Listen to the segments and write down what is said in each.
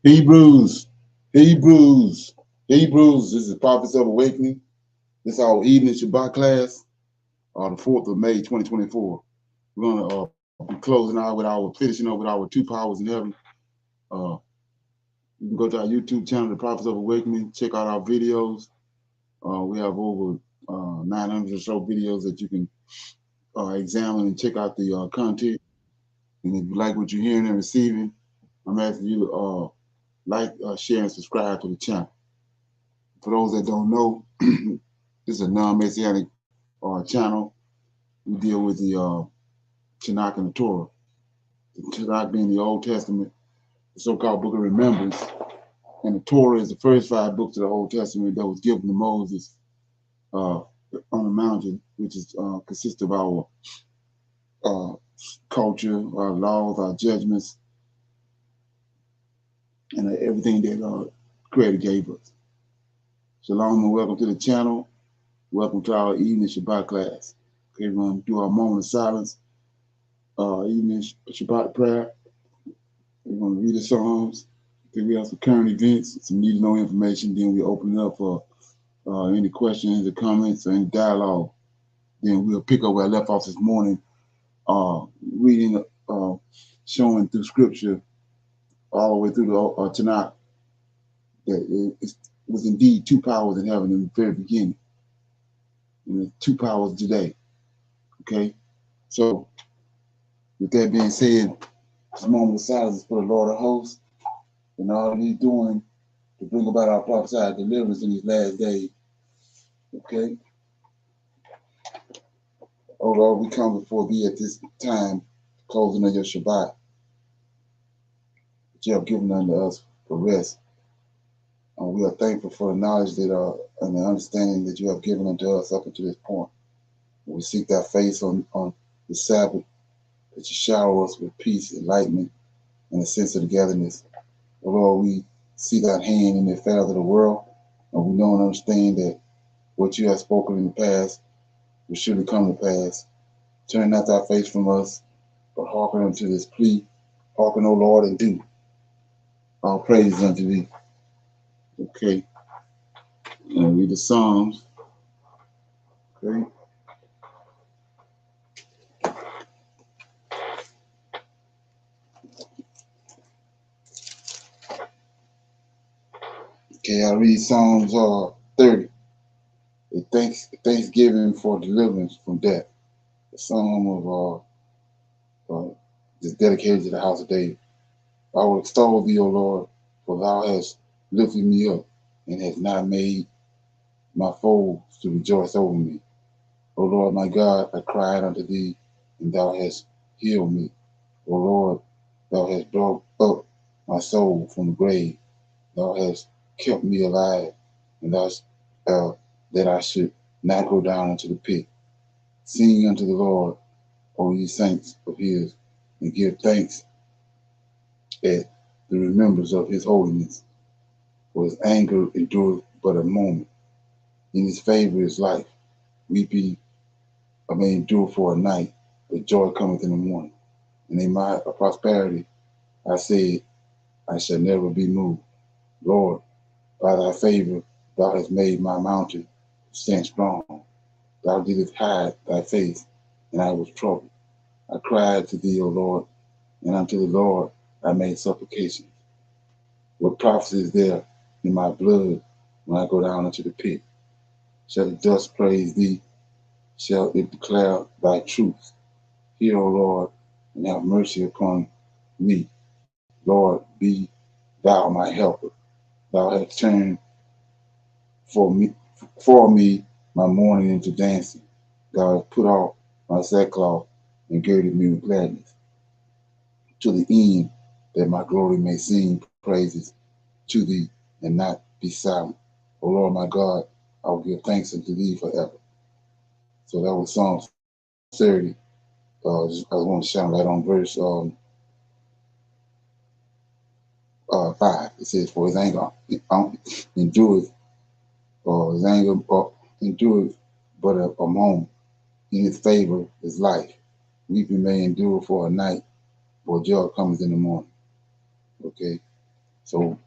Hebrews, Hebrews, Hebrews. This is Prophets of Awakening. This is our evening Shabbat class on the 4th of May, 2024. We're going to be closing out with finishing up with our two powers in heaven. You can go to our YouTube channel, The Prophets of Awakening, check out our videos. We have over 900 or so videos that you can examine and check out the content. And if you like what you're hearing and receiving, I'm asking you to like, share, and subscribe to the channel. For those that don't know, this is a non-Messianic channel. We deal with the Tanakh and the Torah. The Tanakh being the Old Testament, the so-called Book of Remembrance, and the Torah is the first 5 books of the Old Testament that was given to Moses on the mountain, which is consists of our culture, our laws, our judgments, and everything that Creator gave us. Shalom and welcome to the channel. Welcome to our evening Shabbat class. Okay, we're going to do our moment of silence, evening Shabbat prayer. We're going to read the Psalms. Okay, we have some current events, some need to know information. Then we open it up for any questions or comments or any dialogue. Then we'll pick up where I left off this morning, reading, showing through scripture all the way through the Tanakh that it was indeed two powers in heaven in the very beginning. And there's two powers today. Okay? So, with that being said, this moment of silence is for the Lord of hosts and all that he's doing to bring about our prophesied deliverance in these last days. Okay? Oh Lord, we come before thee at this time, closing of your Shabbat, that you have given unto us for rest. And we are thankful for the knowledge that and the understanding that you have given unto us up until this point. We seek thy face on the Sabbath, that you shower us with peace, enlightenment, and a sense of togetherness. Oh Lord, we see thy hand in the affairs of the world, and we know and understand that what you have spoken in the past will surely come to pass. Turn not thy face from us, but hearken unto this plea. Hearken, O Lord, and do. All praise unto thee. Okay. And read the Psalms. Okay. Okay, I read Psalms 30. The thanksgiving for deliverance from death. The psalm of is dedicated to the house of David. I will extol thee, O Lord, for thou hast lifted me up and hast not made my foes to rejoice over me. O Lord my God, I cried unto thee, and thou hast healed me. O Lord, thou hast brought up my soul from the grave. Thou hast kept me alive, and thou that I should not go down into the pit. Sing unto the Lord, O ye saints of his, and give thanks at the remembrance of his holiness. For his anger endureth but a moment. In his favor is life. Weeping may endure for a night, but joy cometh in the morning. And in my prosperity I said, I shall never be moved. Lord, by thy favor thou hast made my mountain stand strong. Thou didst hide thy face, and I was troubled. I cried to thee, O Lord, and unto the Lord I made supplications. What profit is there in my blood when I go down into the pit? Shall the dust praise thee? Shall it declare thy truth? Hear, O Lord, and have mercy upon me. Lord, be thou my helper. Thou hast turned for me my mourning into dancing. Thou hast put off my sackcloth and girded me with gladness, to the end that my glory may sing praises to thee and not be silent. O Lord my God, I will give thanks unto thee forever. So that was Psalm 30. I want to shine light on verse 5. It says, for his anger endureth, his anger endureth but a moment. In his favor is life. Weeping may endure for a night, but joy comes in the morning. Okay. So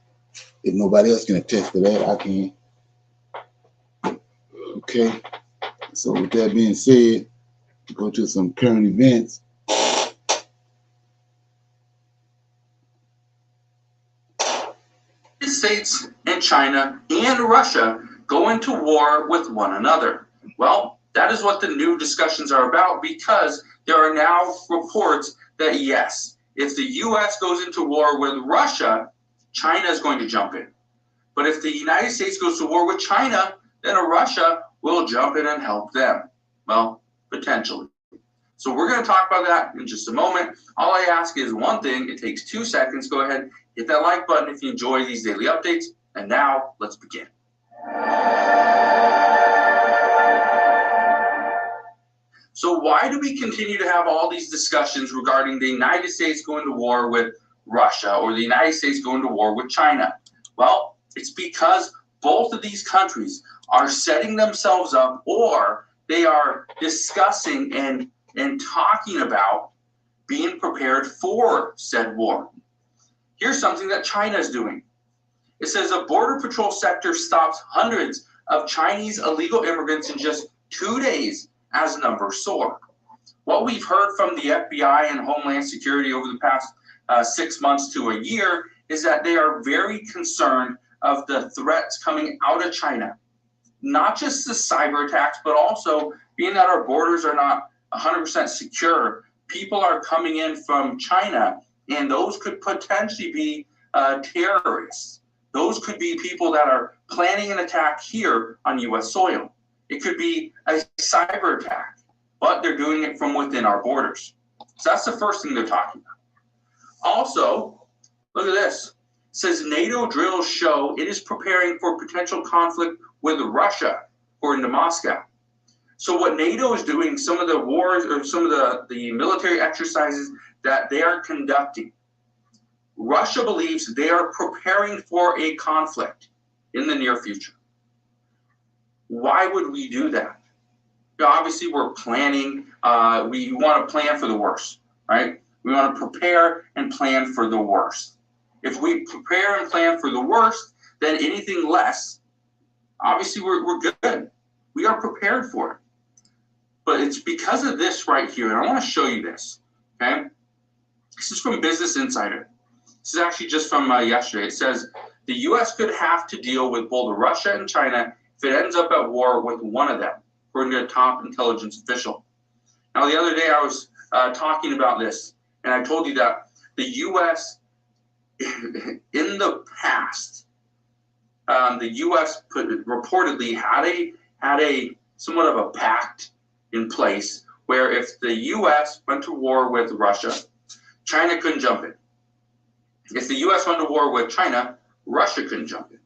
if nobody else can attest to that, I can. Okay. So with that being said, go to some current events. The United States and China and Russia go into war with one another. Well, that is what the new discussions are about, because there are now reports that yes, if the U.S. goes into war with Russia, China is going to jump in. But if the United States goes to war with China, then Russia will jump in and help them. Well, potentially. So we're going to talk about that in just a moment. All I ask is one thing. It takes 2 seconds. Go ahead, hit that like button if you enjoy these daily updates. And now let's begin. So why do we continue to have all these discussions regarding the United States going to war with Russia or the United States going to war with China? Well, it's because both of these countries are setting themselves up, or they are discussing and talking about being prepared for said war. Here's something that China is doing. It says a border patrol sector stops hundreds of Chinese illegal immigrants in just 2 days as numbers soar. What we've heard from the FBI and Homeland Security over the past 6 months to a year is that they are very concerned of the threats coming out of China. Not just the cyber attacks, but also being that our borders are not 100% secure. People are coming in from China, and those could potentially be terrorists. Those could be people that are planning an attack here on U.S. soil. It could be a cyber attack, but they're doing it from within our borders. So that's the first thing they're talking about. Also, look at this. It says NATO drills show it is preparing for potential conflict with Russia, according to Moscow. So what NATO is doing, some of the wars or some of the military exercises that they are conducting, Russia believes they are preparing for a conflict in the near future. Why would we do that? You know, obviously, we're planning. We want to plan for the worst, right? We want to prepare and plan for the worst. If we prepare and plan for the worst, then anything less, obviously, we're good. We are prepared for it. But it's because of this right here, and I want to show you this, okay? This is from Business Insider. This is actually just from yesterday. It says, the U.S. could have to deal with both Russia and China if it ends up at war with one of them, according to a top intelligence official. Now, the other day I was talking about this, and I told you that the U.S. in the past, the U.S. reportedly had a somewhat of a pact in place where if the U.S. went to war with Russia, China couldn't jump in. If the U.S. went to war with China, Russia couldn't jump in,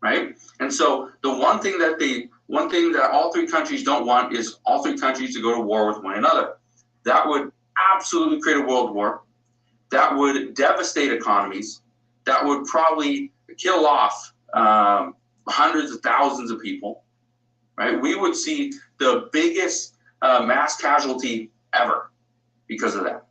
right? And so the one thing that all three countries don't want is all three countries to go to war with one another. That would absolutely create a world war. That would devastate economies. That would probably kill off hundreds of thousands of people, right? We would see the biggest mass casualty ever because of that.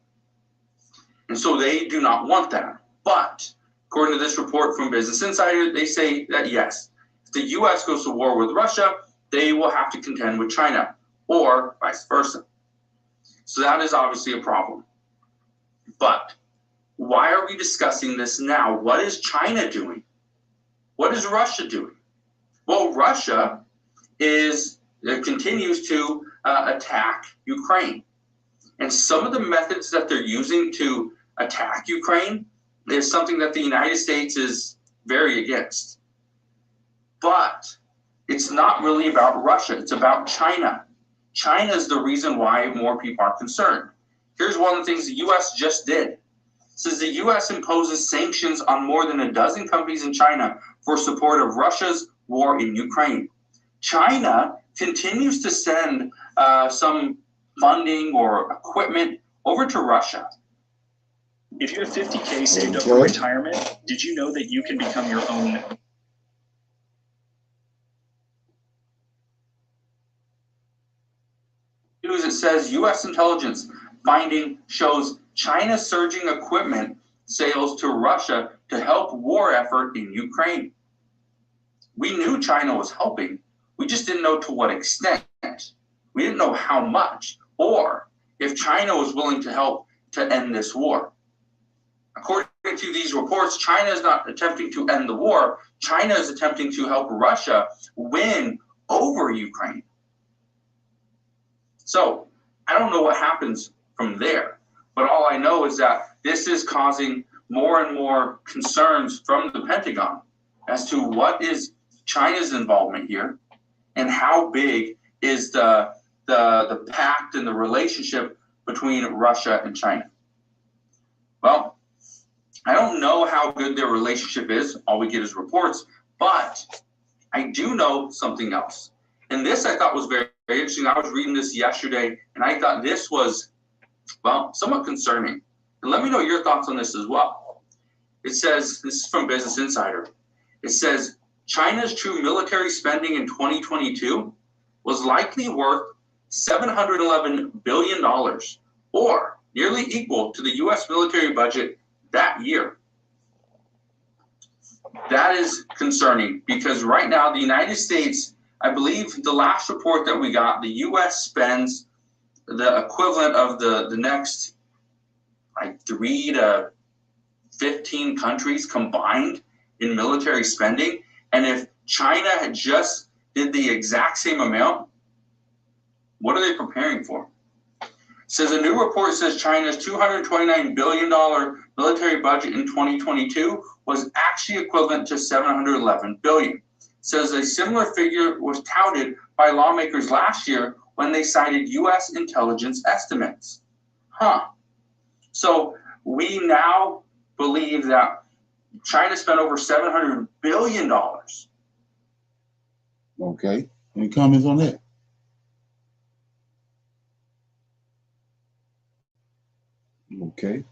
And so they do not want that. But according to this report from Business Insider, they say that yes, if the U.S. goes to war with Russia, they will have to contend with China, or vice versa. So that is obviously a problem. But why are we discussing this now? What is China doing? What is Russia doing? Well, Russia continues to attack Ukraine. And some of the methods that they're using to attack Ukraine is something that the United States is very against. But it's not really about Russia. It's about China. China is the reason why more people are concerned. Here's one of the things the U.S. just did. It says the U.S. imposes sanctions on more than a dozen companies in China for support of Russia's war in Ukraine. China continues to send some funding or equipment over to Russia. If you have 50K saved up for retirement, did you know that you can become your own? News, it says U.S. intelligence finding shows China surging equipment sales to Russia to help war effort in Ukraine. We knew China was helping. We just didn't know to what extent. We didn't know how much, or if China was willing to help to end this war. According to these reports, China is not attempting to end the war. China is attempting to help Russia win over Ukraine. So I don't know what happens from there, but all I know is that this is causing more and more concerns from the Pentagon as to what is China's involvement here and how big is the pact and the relationship between Russia and China. Well, I don't know how good their relationship is. All we get is reports, but I do know something else. And this I thought was very, very interesting. I was reading this yesterday, and I thought this was, well, somewhat concerning. And let me know your thoughts on this as well. It says, this is from Business Insider. It says, China's true military spending in 2022 was likely worth $711 billion, or nearly equal to the U.S. military budget that year. That is concerning because right now the United States, I believe the last report that we got, the U.S. spends the equivalent of the next like 3 to 15 countries combined in military spending. And if China had just did the exact same amount, what are they preparing for? It says a new report says China's $229 billion military budget in 2022 was actually equivalent to $711 billion. It says a similar figure was touted by lawmakers last year when they cited U.S. intelligence estimates. So we now believe that China spent over $700 billion. Okay. Any comments on that? Okay.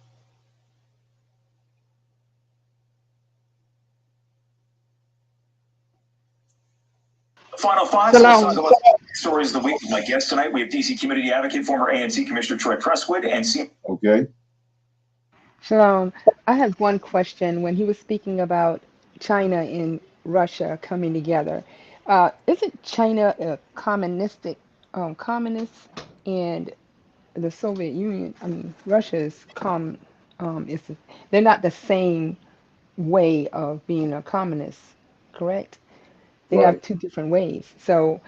Final five. So let's talk about stories of the week with my guest tonight. We have DC community advocate, former ANC Commissioner Troy Presswood, and Okay. Shalom. I have one question. When he was speaking about China and Russia coming together, isn't China a communist, and the Soviet Union? I mean, Russia is they're not the same way of being a communist, correct? They have two different ways. So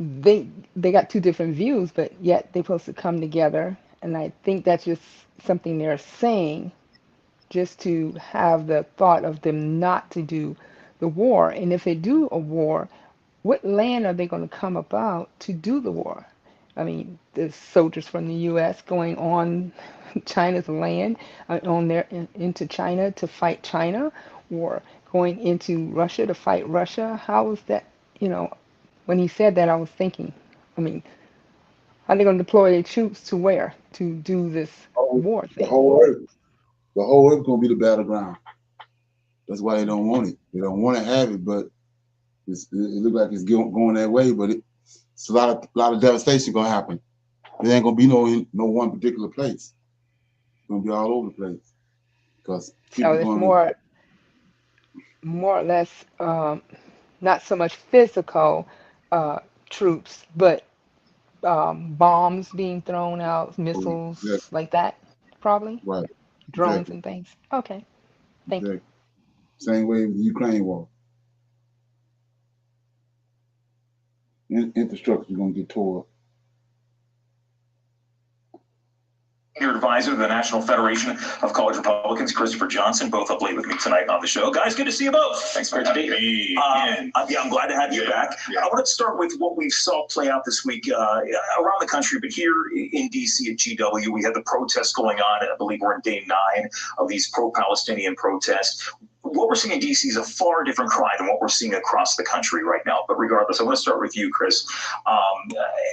they got two different views, but yet they're supposed to come together. And I think that's just something they're saying just to have the thought of them not to do the war. And if they do a war, what land are they going to come about to do the war? I mean, the soldiers from the U.S. going on China's land, into China to fight China, or going into Russia to fight Russia. How is that? When he said that, I was thinking, I mean, how are they going to deploy their troops to where to do this war thing? The whole earth. The whole earth going to be the battleground. That's why they don't want it. They don't want to have it, but it looks like it's going that way. But it's a lot of devastation going to happen. It ain't going to be no one particular place. It's going to be all over the place. Because so it's more or less not so much physical troops, but bombs being thrown out, missiles like that, probably. Right. Drones and things. Okay. Thank you. Same way with the Ukraine war. Infrastructure is going to get tore up. Senior advisor to the National Federation of College Republicans, Christopher Johnson, both up late with me tonight on the show. Guys, good to see you both. Thanks for being here. I'm glad to have you back. I want to start with what we saw play out this week around the country, but here in D.C. at GW, we had the protests going on. I believe we're in day 9 of these pro-Palestinian protests. What we're seeing in D.C. is a far different cry than what we're seeing across the country right now. But regardless, I want to start with you, Chris.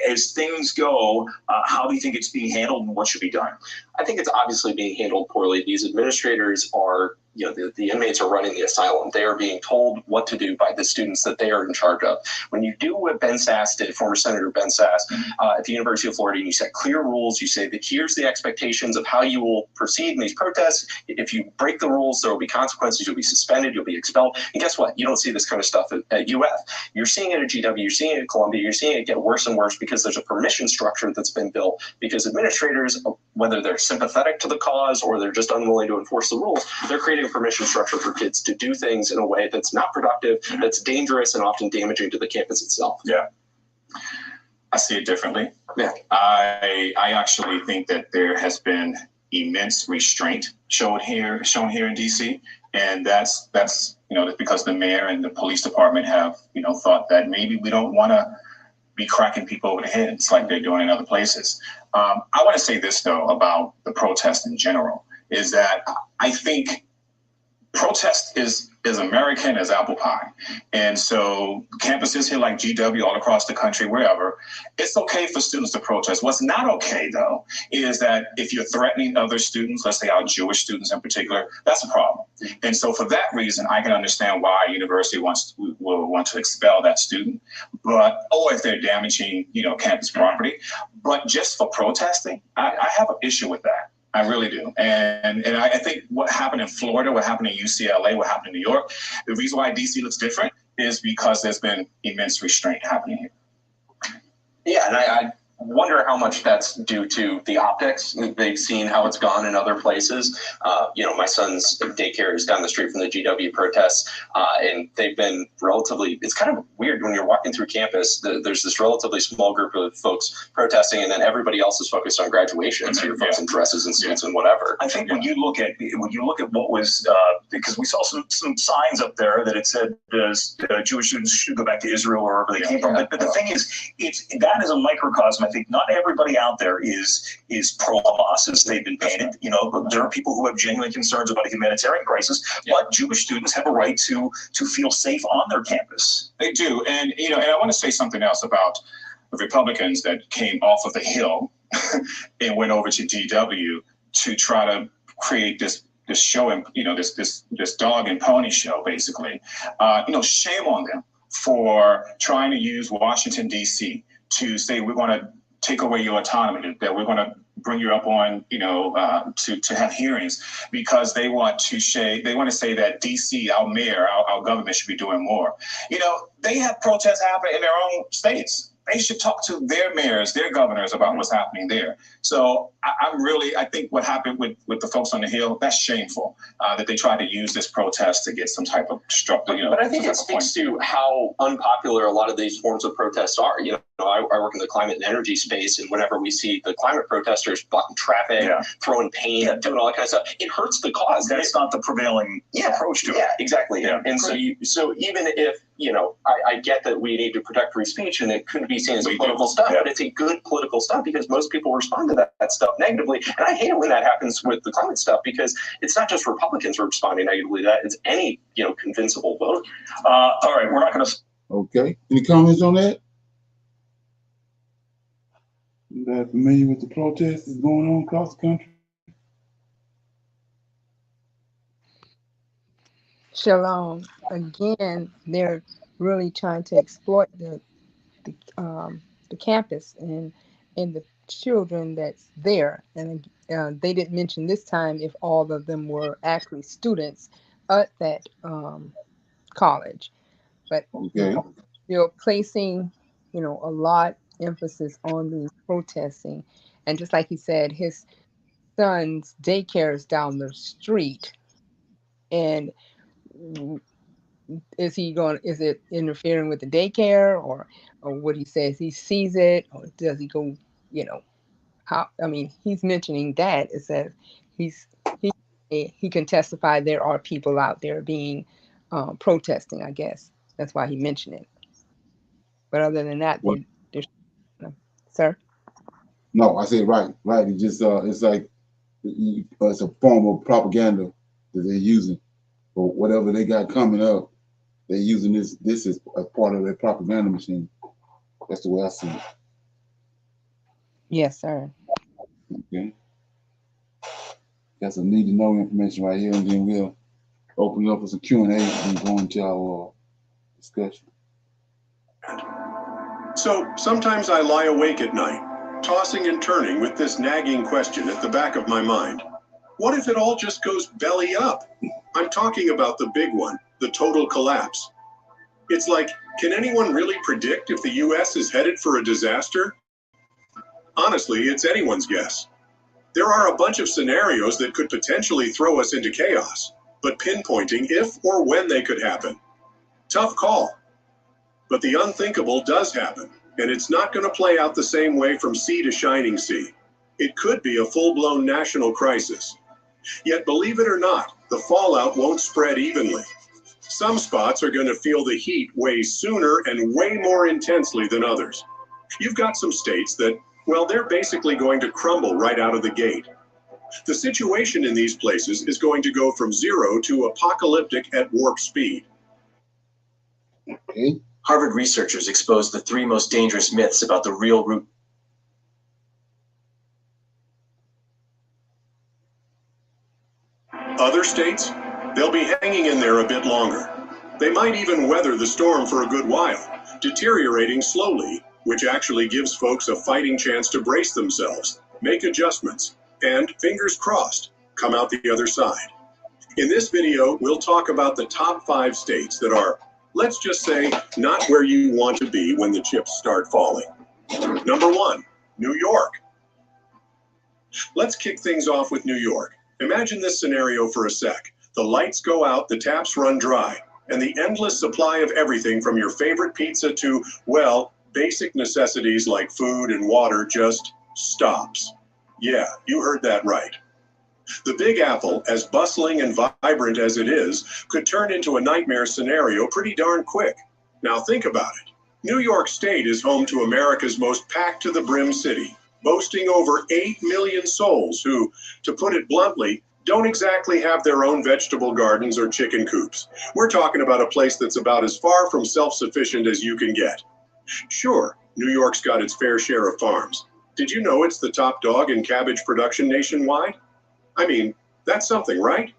As things go, how do you think it's being handled and what should be done? I think it's obviously being handled poorly. These administrators are the inmates are running the asylum. They are being told what to do by the students that they are in charge of. When you do what Ben Sasse did, former Senator Ben Sasse, at the University of Florida, and you set clear rules, you say that here's the expectations of how you will proceed in these protests. If you break the rules, there will be consequences. You'll be suspended. You'll be expelled. And guess what? You don't see this kind of stuff at UF. You're seeing it at GW. You're seeing it at Columbia. You're seeing it get worse and worse because there's a permission structure that's been built because administrators, whether they're sympathetic to the cause or they're just unwilling to enforce the rules, they're creating a permission structure for kids to do things in a way that's not productive, that's dangerous, and often damaging to the campus itself. Yeah. I see it differently. Yeah. I actually think that there has been immense restraint shown here in DC, and that's because the mayor and the police department have thought that maybe we don't want to be cracking people over the heads like they're doing in other places. I want to say this though about the protest in general is that I think protest is American as apple pie. And so campuses here like GW all across the country, wherever, it's okay for students to protest. What's not okay, though, is that if you're threatening other students, let's say our Jewish students in particular, that's a problem. And so for that reason, I can understand why a university will want to expel that student, or if they're damaging, campus property. But just for protesting, I have an issue with that. I really do. And I think what happened in Florida, what happened in UCLA, what happened in New York, the reason why DC looks different is because there's been immense restraint happening here. Yeah, and I wonder how much that's due to the optics. They've seen how it's gone in other places. My son's daycare is down the street from the GW protests, and they've been it's kind of weird when you're walking through campus. There's this relatively small group of folks protesting, and then everybody else is focused on graduation. So your folks in dresses and suits and whatever. I think when you look at what was, because we saw some signs up there that it said Jewish students should go back to Israel or wherever they came from. But the thing is, that is a microcosm. I think not everybody out there is pro-Hamas as they've been painted. There are people who have genuine concerns about a humanitarian crisis, but Jewish students have a right to feel safe on their campus. They do, and and I want to say something else about the Republicans that came off of the Hill and went over to GW to try to create this show and this dog and pony show, basically. Shame on them for trying to use Washington D.C. to say we're going to take away your autonomy, that we're going to bring you up on, to have hearings, because they want to say that DC, our mayor, our government should be doing more. They have protests happening in their own states. They should talk to their mayors, their governors about what's happening there. So I think what happened with the folks on the Hill, that's shameful, that they tried to use this protest to get some type of structure. But I think it speaks to how unpopular a lot of these forms of protests are. I work in the climate and energy space, and whenever we see the climate protesters blocking traffic, throwing paint, doing all that kind of stuff, it hurts the cause. That's not the prevailing approach to it. Yeah, exactly. Yeah. And so even if, I get that we need to protect free speech and it could be seen as a political stunt, but it's a good political stunt because most people respond to that stuff negatively. And I hate it when that happens with the climate stuff, because it's not just Republicans who are responding negatively to that, it's any, convincible vote. All right, we're not going to... Okay. Any comments on that? You guys familiar with the protests that's going on across the country? Shalom. Again, they're really trying to exploit the campus and the children that's there. And they didn't mention this time if all of them were actually students at that college. But they're placing, a lot emphasis on the protesting. And just like he said, his son's daycare is down the street. And is it interfering with the daycare, or what he says he sees it, or does he go, he's mentioning that. It says he can testify there are people out there being protesting, I guess. That's why he mentioned it. But other than that, sir? No, I said right. It's just it's like it's a form of propaganda that they're using for whatever they got coming up. They're using this is a part of their propaganda machine. That's the way I see it. Yes, sir. Okay. Got some need to know information right here, and then we'll open it up with some Q&A and go into our discussion. So sometimes I lie awake at night, tossing and turning with this nagging question at the back of my mind. What if it all just goes belly up? I'm talking about the big one, the total collapse. It's like, can anyone really predict if the US is headed for a disaster? Honestly, it's anyone's guess. There are a bunch of scenarios that could potentially throw us into chaos, but pinpointing if or when they could happen. Tough call. But the unthinkable does happen, and it's not going to play out the same way from sea to shining sea. It could be a full-blown national crisis. Yet, believe it or not, the fallout won't spread evenly. Some spots are going to feel the heat way sooner and way more intensely than others. You've got some states that, well, they're basically going to crumble right out of the gate. The situation in these places is going to go from zero to apocalyptic at warp speed. Okay. Harvard researchers exposed the 3 most dangerous myths about the real root. Other states, they'll be hanging in there a bit longer. They might even weather the storm for a good while, deteriorating slowly, which actually gives folks a fighting chance to brace themselves, make adjustments, and, fingers crossed, come out the other side. In this video, we'll talk about the top 5 states that are, let's just say, not where you want to be when the chips start falling. Number 1, New York. Let's kick things off with New York. Imagine this scenario for a sec. The lights go out, the taps run dry, and the endless supply of everything from your favorite pizza to, well, basic necessities like food and water just stops. Yeah, you heard that right. The Big Apple, as bustling and vibrant as it is, could turn into a nightmare scenario pretty darn quick. Now think about it. New York State is home to America's most packed-to-the-brim city, boasting over 8 million souls who, to put it bluntly, don't exactly have their own vegetable gardens or chicken coops. We're talking about a place that's about as far from self-sufficient as you can get. Sure, New York's got its fair share of farms. Did you know it's the top dog in cabbage production nationwide? I mean, that's something, right?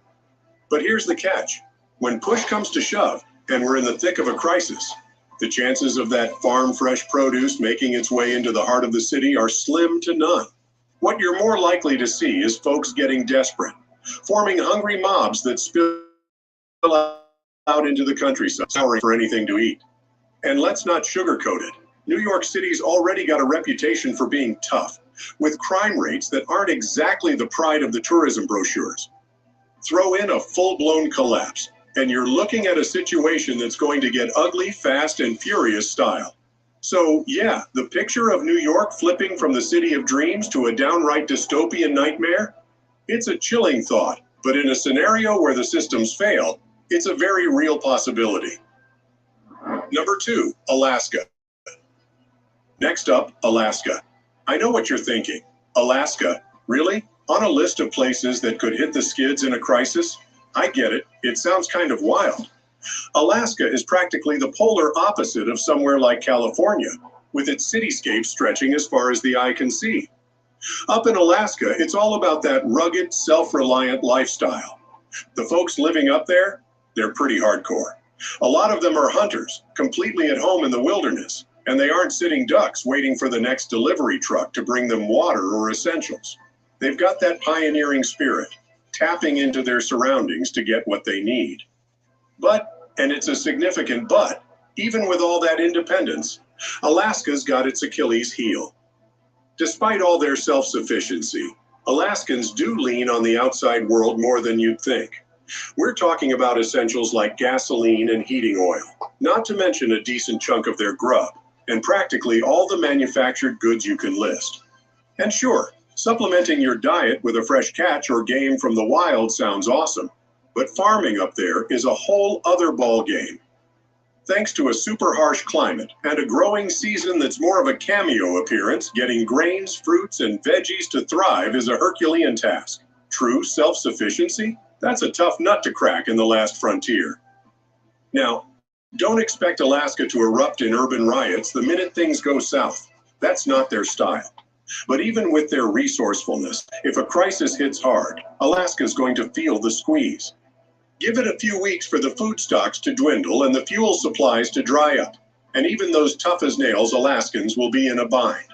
But here's the catch. When push comes to shove, and we're in the thick of a crisis, the chances of that farm-fresh produce making its way into the heart of the city are slim to none. What you're more likely to see is folks getting desperate, forming hungry mobs that spill out into the countryside, scouring for anything to eat. And let's not sugarcoat it. New York City's already got a reputation for being tough, with crime rates that aren't exactly the pride of the tourism brochures. Throw in a full-blown collapse, and you're looking at a situation that's going to get ugly, fast, and furious style. So, yeah, the picture of New York flipping from the city of dreams to a downright dystopian nightmare? It's a chilling thought, but in a scenario where the systems fail, it's a very real possibility. Number 2, Alaska. Next up, Alaska. I know what you're thinking. Alaska? Really? On a list of places that could hit the skids in a crisis? I get it. It sounds kind of wild. Alaska is practically the polar opposite of somewhere like California, with its cityscape stretching as far as the eye can see. Up in Alaska, it's all about that rugged, self-reliant lifestyle. The folks living up there, they're pretty hardcore. A lot of them are hunters, completely at home in the wilderness, and they aren't sitting ducks waiting for the next delivery truck to bring them water or essentials. They've got that pioneering spirit, tapping into their surroundings to get what they need. But, and it's a significant but, even with all that independence, Alaska's got its Achilles heel. Despite all their self-sufficiency, Alaskans do lean on the outside world more than you'd think. We're talking about essentials like gasoline and heating oil, not to mention a decent chunk of their grub, and practically all the manufactured goods you can list. And sure, supplementing your diet with a fresh catch or game from the wild sounds awesome, but farming up there is a whole other ballgame. Thanks to a super harsh climate and a growing season that's more of a cameo appearance, getting grains, fruits, and veggies to thrive is a Herculean task. True self-sufficiency? That's a tough nut to crack in the last frontier. Now, don't expect Alaska to erupt in urban riots the minute things go south. That's not their style. But even with their resourcefulness, if a crisis hits hard, Alaska's going to feel the squeeze. Give it a few weeks for the food stocks to dwindle and the fuel supplies to dry up. And even those tough as nails Alaskans will be in a bind.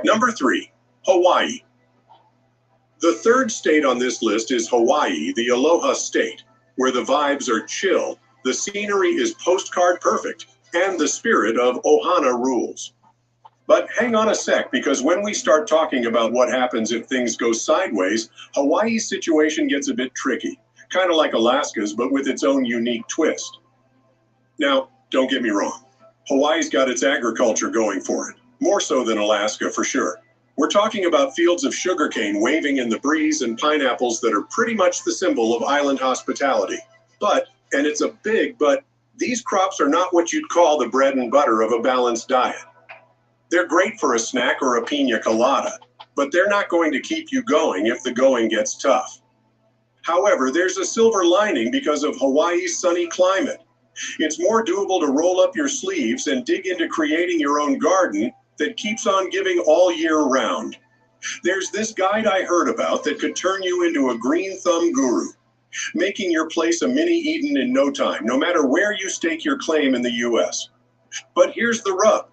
Number 3, Hawaii. The third state on this list is Hawaii, the Aloha State, where the vibes are chill, the scenery is postcard perfect, and the spirit of Ohana rules. But hang on a sec, because when we start talking about what happens if things go sideways, Hawaii's situation gets a bit tricky, kind of like Alaska's, but with its own unique twist. Now, don't get me wrong, Hawaii's got its agriculture going for it, more so than Alaska for sure. We're talking about fields of sugarcane waving in the breeze and pineapples that are pretty much the symbol of island hospitality. But, and it's a big but, these crops are not what you'd call the bread and butter of a balanced diet. They're great for a snack or a pina colada, but they're not going to keep you going if the going gets tough. However, there's a silver lining because of Hawaii's sunny climate. It's more doable to roll up your sleeves and dig into creating your own garden that keeps on giving all year round. There's this guide I heard about that could turn you into a green thumb guru, making your place a mini Eden in no time, no matter where you stake your claim in the US. But here's the rub.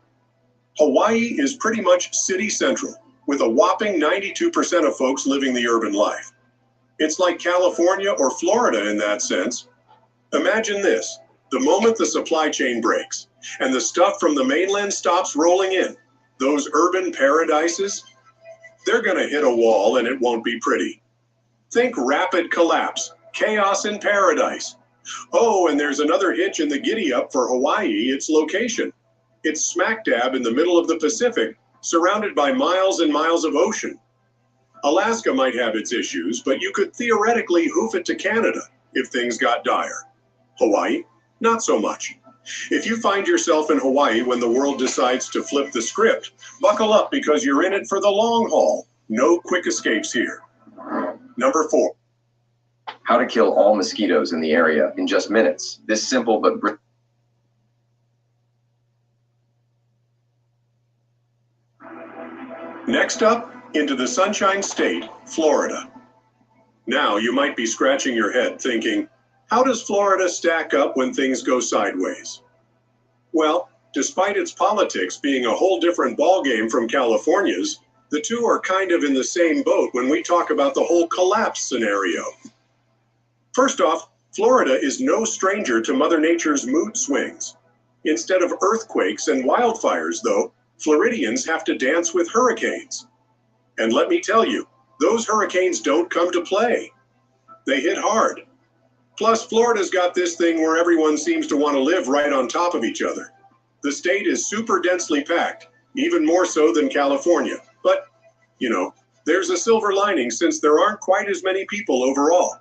Hawaii is pretty much city central, with a whopping 92% of folks living the urban life. It's like California or Florida in that sense. Imagine this, the moment the supply chain breaks and the stuff from the mainland stops rolling in, those urban paradises, they're gonna hit a wall and it won't be pretty. Think rapid collapse, chaos in paradise. Oh, and there's another hitch in the giddy-up for Hawaii, its location. It's smack dab in the middle of the Pacific, surrounded by miles and miles of ocean. Alaska might have its issues, but you could theoretically hoof it to Canada if things got dire. Hawaii, not so much. If you find yourself in Hawaii when the world decides to flip the script, buckle up because you're in it for the long haul. No quick escapes here. Number 4. How to kill all mosquitoes in the area in just minutes. This simple but Next up, into the Sunshine State, Florida. Now you might be scratching your head thinking, how does Florida stack up when things go sideways? Well, despite its politics being a whole different ballgame from California's, the two are kind of in the same boat when we talk about the whole collapse scenario. First off, Florida is no stranger to Mother Nature's mood swings. Instead of earthquakes and wildfires, though, Floridians have to dance with hurricanes. And let me tell you, those hurricanes don't come to play. They hit hard. Plus, Florida's got this thing where everyone seems to want to live right on top of each other. The state is super densely packed, even more so than California. But, you know, there's a silver lining since there aren't quite as many people overall.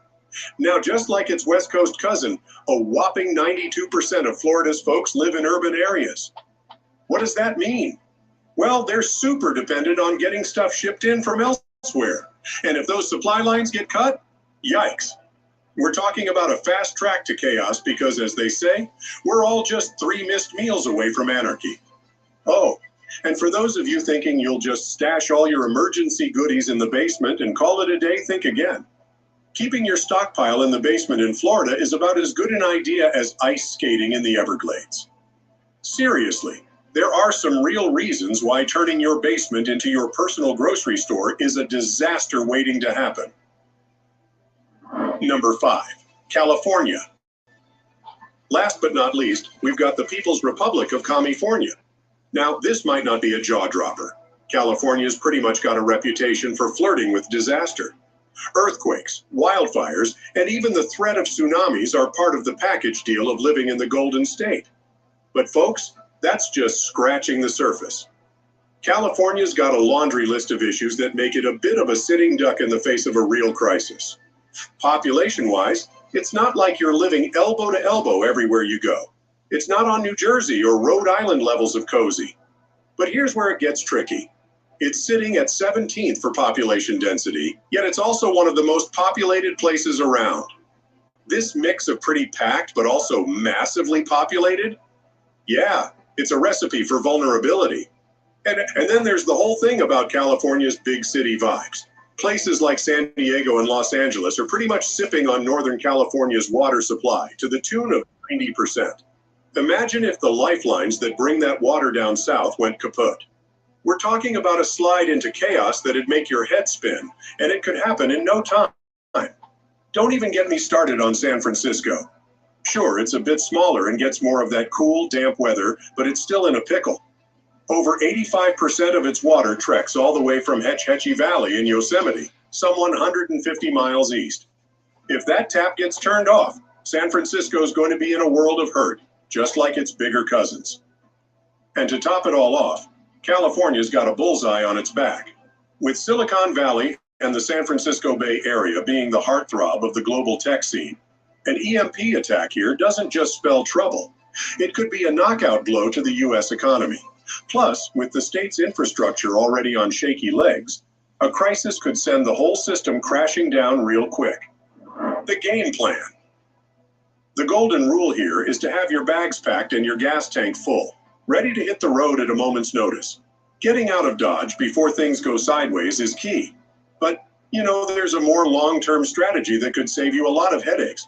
Now, just like its West Coast cousin, a whopping 92% of Florida's folks live in urban areas. What does that mean? Well, they're super dependent on getting stuff shipped in from elsewhere. And if those supply lines get cut, yikes. We're talking about a fast track to chaos because, as they say, we're all just 3 missed meals away from anarchy. Oh, and for those of you thinking you'll just stash all your emergency goodies in the basement and call it a day, think again. Keeping your stockpile in the basement in Florida is about as good an idea as ice skating in the Everglades. Seriously, there are some real reasons why turning your basement into your personal grocery store is a disaster waiting to happen. Number 5, California. Last but not least, we've got the People's Republic of California. Now, this might not be a jaw-dropper. California's pretty much got a reputation for flirting with disaster. Earthquakes, wildfires, and even the threat of tsunamis are part of the package deal of living in the Golden State. But folks, that's just scratching the surface. California's got a laundry list of issues that make it a bit of a sitting duck in the face of a real crisis. Population-wise, it's not like you're living elbow to elbow everywhere you go. It's not on New Jersey or Rhode Island levels of cozy. But here's where it gets tricky. It's sitting at 17th for population density, yet it's also one of the most populated places around. This mix of pretty packed but also massively populated? Yeah, it's a recipe for vulnerability. And then there's the whole thing about California's big city vibes. Places like San Diego and Los Angeles are pretty much sipping on Northern California's water supply to the tune of 90%. Imagine if the lifelines that bring that water down south went kaput. We're talking about a slide into chaos that'd make your head spin, and it could happen in no time. Don't even get me started on San Francisco. Sure, it's a bit smaller and gets more of that cool, damp weather, but it's still in a pickle. Over 85% of its water treks all the way from Hetch Hetchy Valley in Yosemite, some 150 miles east. If that tap gets turned off, San Francisco's going to be in a world of hurt, just like its bigger cousins. And to top it all off, California's got a bullseye on its back. With Silicon Valley and the San Francisco Bay Area being the heartthrob of the global tech scene, an EMP attack here doesn't just spell trouble. It could be a knockout blow to the U.S. economy. Plus, with the state's infrastructure already on shaky legs, a crisis could send the whole system crashing down real quick. The game plan. The golden rule here is to have your bags packed and your gas tank full, ready to hit the road at a moment's notice. Getting out of Dodge before things go sideways is key. But, you know, there's a more long-term strategy that could save you a lot of headaches.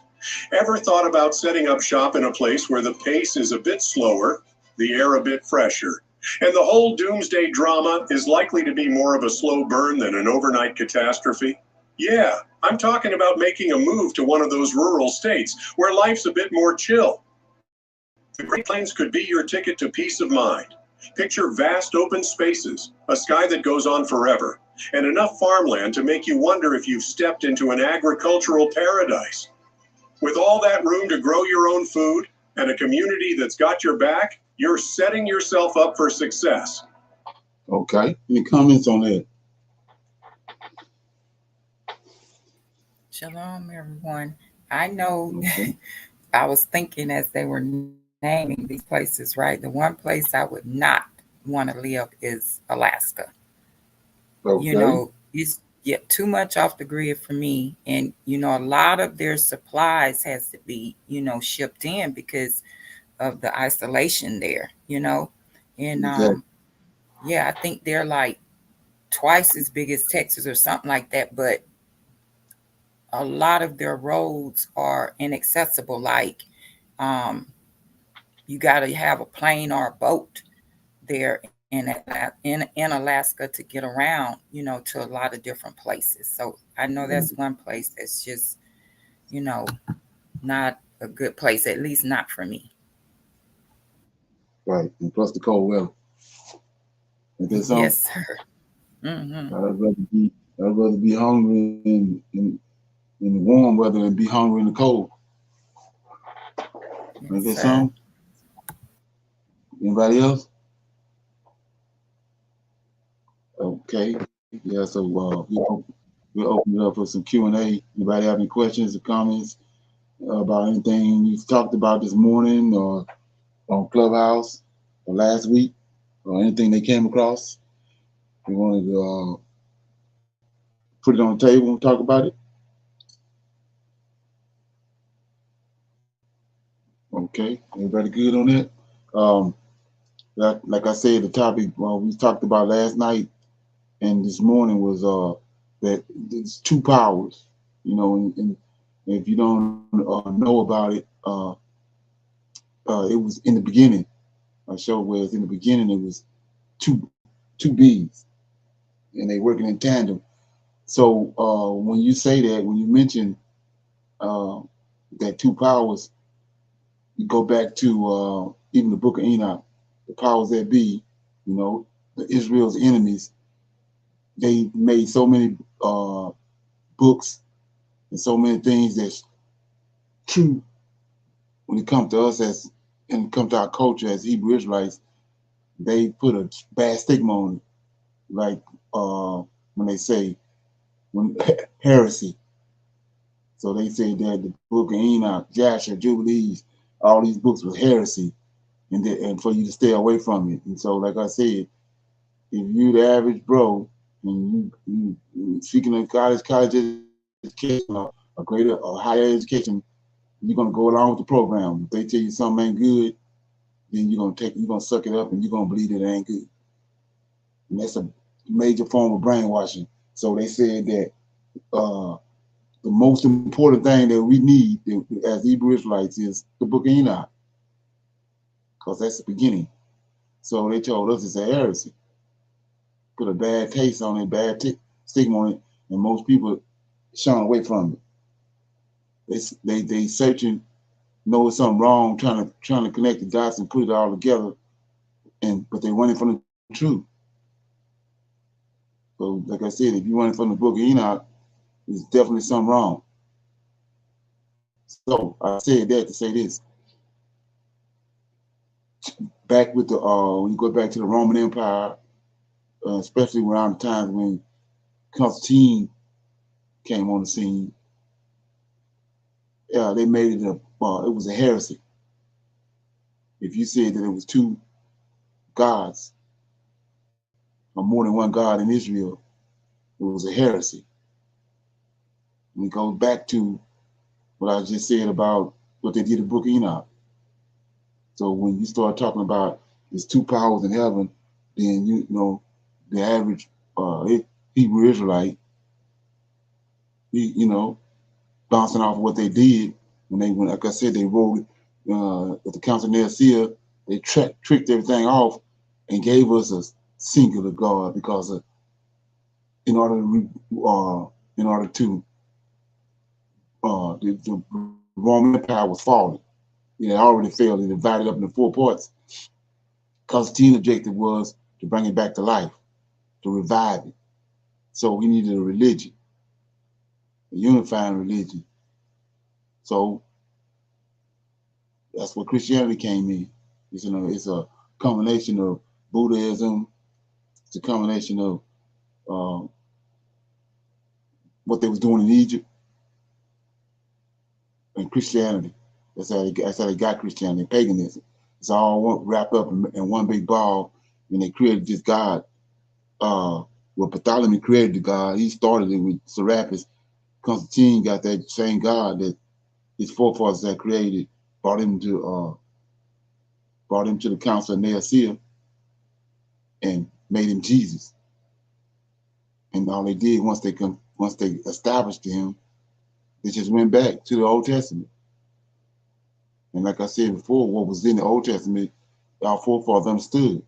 Ever thought about setting up shop in a place where the pace is a bit slower, the air a bit fresher, and the whole doomsday drama is likely to be more of a slow burn than an overnight catastrophe? Yeah, I'm talking about making a move to one of those rural states where life's a bit more chill. The Great Plains could be your ticket to peace of mind. Picture vast open spaces, a sky that goes on forever, and enough farmland to make you wonder if you've stepped into an agricultural paradise. With all that room to grow your own food and a community that's got your back, you're setting yourself up for success. Okay. Any comments on that? Shalom, everyone. I know Okay. I was thinking as they were naming these places, right? The one place I would not want to live is Alaska. Okay. You know, it's too much off the grid for me. And, you know, a lot of their supplies has to be, you know, shipped in because of the isolation there, you know. And Exactly. yeah, I think they're like twice as big as Texas or something like that, but a lot of their roads are inaccessible. Like you got to have a plane or a boat there in Alaska to get around, you know, to a lot of different places. So I know that's one place that's just, you know, not a good place, at least not for me. Right. And plus the cold weather. Is that something? Yes, sir. Mm-hmm. I'd rather be hungry in the warm weather than be hungry in the cold. Is that something? Anybody else? Okay. Yeah, so we'll open it up for some Q&A. Anybody have any questions or comments about anything you've talked about this morning or on Clubhouse or last week or anything they came across? We wanted to put it on the table and talk about it. Okay. Everybody good on that? Like I said, the topic we talked about last night and this morning was that there's two powers, you know, and if you don't know about it, it was in the beginning. I showed where it's in the beginning. It was two beings, and they working in tandem. So when you say that, when you mention that two powers, you go back to even the Book of Enoch, the powers that be, you know, the Israel's enemies. They made so many books and so many things that's true when it comes to us and it comes to our culture as Hebrew Israelites. They put a bad stigma on it, like when they say heresy. So they say that the Book of Enoch, Jasher, Jubilees, all these books was heresy, and for you to stay away from it. And so, like I said, if you the average bro and you seeking a college education or a greater or higher education, you're gonna go along with the program. If they tell you something ain't good, then you're gonna suck it up and you're gonna believe it ain't good. And that's a major form of brainwashing. So they said that the most important thing that we need as Hebrew Israelites is the Book of Enoch, because that's the beginning. So they told us it's a heresy. Put a bad taste on it, bad stigma on it, and most people shun away from it. They searching, know it's something wrong, trying to connect the dots and put it all together, but they running from the truth. So like I said, if you running from the Book of Enoch, there's definitely something wrong. So I said that to say this. Back with the when you go back to the Roman Empire, especially around the times when Constantine came on the scene, they made it it was a heresy. If you said that it was two gods or more than one God in Israel, it was a heresy. And it goes back to what I just said about what they did in the Book of Enoch. So when you start talking about there's two powers in heaven, then you know the average Hebrew Israelite, bouncing off of what they did when like I said, they wrote at the Council of Nicaea, they tricked everything off and gave us a singular God because in order to the Roman Empire was falling. It already failed. It divided up into 4 parts. Constantine's objective was to bring it back to life, to revive it. So we needed a religion, a unifying religion. So that's where Christianity came in. It's a combination of Buddhism. It's a combination of what they was doing in Egypt and Christianity. That's how they got Christianity, paganism. It's all wrapped up in one big ball, and they created this God. Well, Bartholomew created the God. He started it with Serapis. Constantine got that same God that his forefathers had created, brought him to the Council of Nicaea, and made him Jesus. And all they did once they established him, they just went back to the Old Testament. And like I said before, what was in the Old Testament, our forefathers understood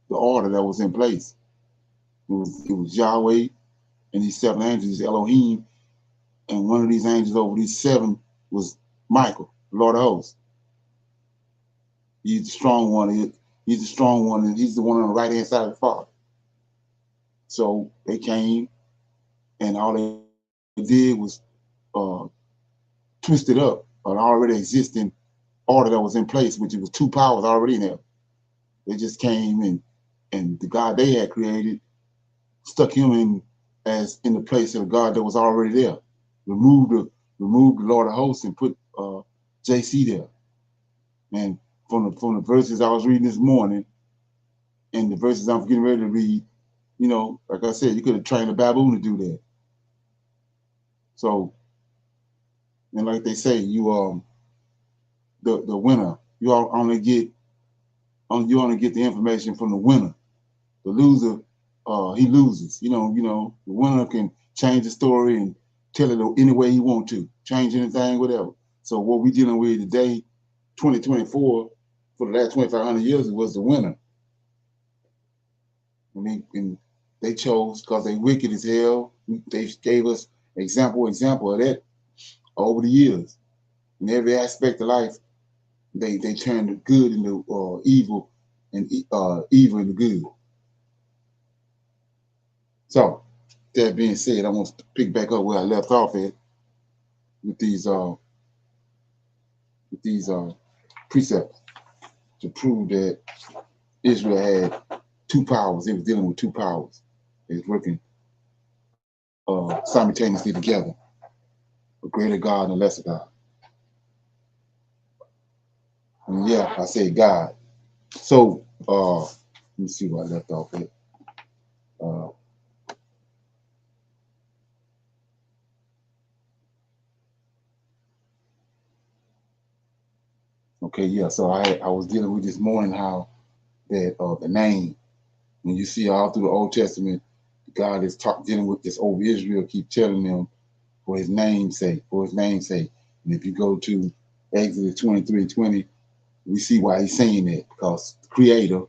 the order that was in place. It was Yahweh and these 7 angels, Elohim, and one of these angels over these 7 was Michael, the Lord of hosts. He's the strong one. He's the strong one, and he's the one on the right hand side of the Father. So they came, and all they did was twist it up an already existing order that was in place, which it was 2 powers already in there. They just came and the God they had created stuck him in the place of the God that was already there. Removed the Lord of hosts and put JC there. And from the verses I was reading this morning and the verses I'm getting ready to read, like I said, you could have trained a baboon to do that. So, and like they say, the winner, you only get the information from the winner. The loser, he loses. The winner can change the story and tell it any way he want to, change anything, whatever. So what we dealing with today, 2024, for the last 2,500 years, it was the winner. And they chose because they wicked as hell. They gave us example of that over the years. In every aspect of life, they turned the good into evil, and evil into good. So that being said, I want to pick back up where I left off at with these precepts to prove that Israel had 2 powers. It was dealing with 2 powers. It was working simultaneously together, a greater God and a lesser God. And yeah, I say God. So let me see where I left off at. Okay, yeah. So I was dealing with this morning how that the name, when you see all through the Old Testament, God is dealing with this over Israel, keep telling them for his name's sake, for his name's sake. And if you go to Exodus 23:20, we see why he's saying that, because the Creator,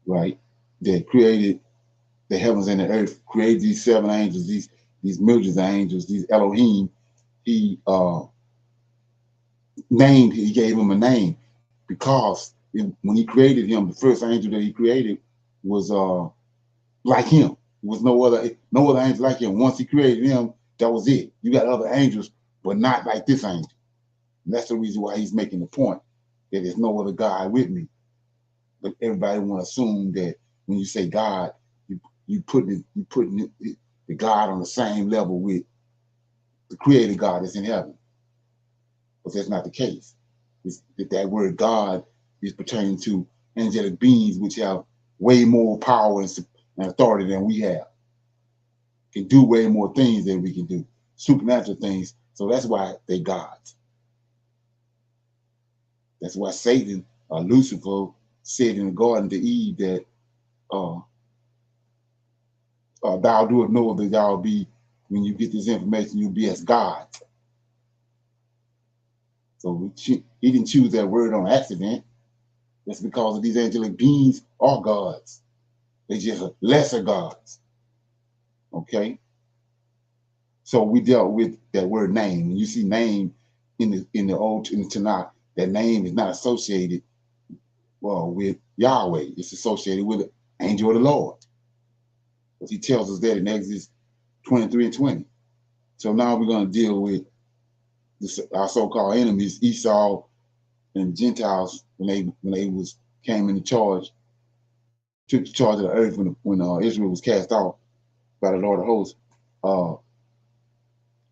right, that created the heavens and the earth, created these seven angels, these millions of angels, these Elohim, he gave him a name, because when he created him, the first angel that he created was like him. There was no other angel like him. Once he created him, that was it. You got other angels, but not like this angel. And that's the reason why he's making the point that there's no other God with me. But everybody want to assume that when you say God, you putting the God on the same level with the created God that's in heaven. But that's not the case. That word God is pertaining to angelic beings, which have way more power and authority than we have. Can do way more things than we can do, supernatural things. So that's why they gods. That's why Satan, Lucifer, said in the garden to Eve that thou doest know that thou will be, when you get this information, you'll be as God. So he didn't choose that word on accident. That's because of these angelic beings are gods. They just lesser gods. Okay? So we dealt with that word name. When you see name in the Tanakh, that name is not associated with Yahweh. It's associated with the angel of the Lord. Because he tells us that in Exodus 23:20. So now we're going to deal with our so-called enemies, Esau and Gentiles, when they came into charge, took charge of the earth when Israel was cast off by the Lord of hosts.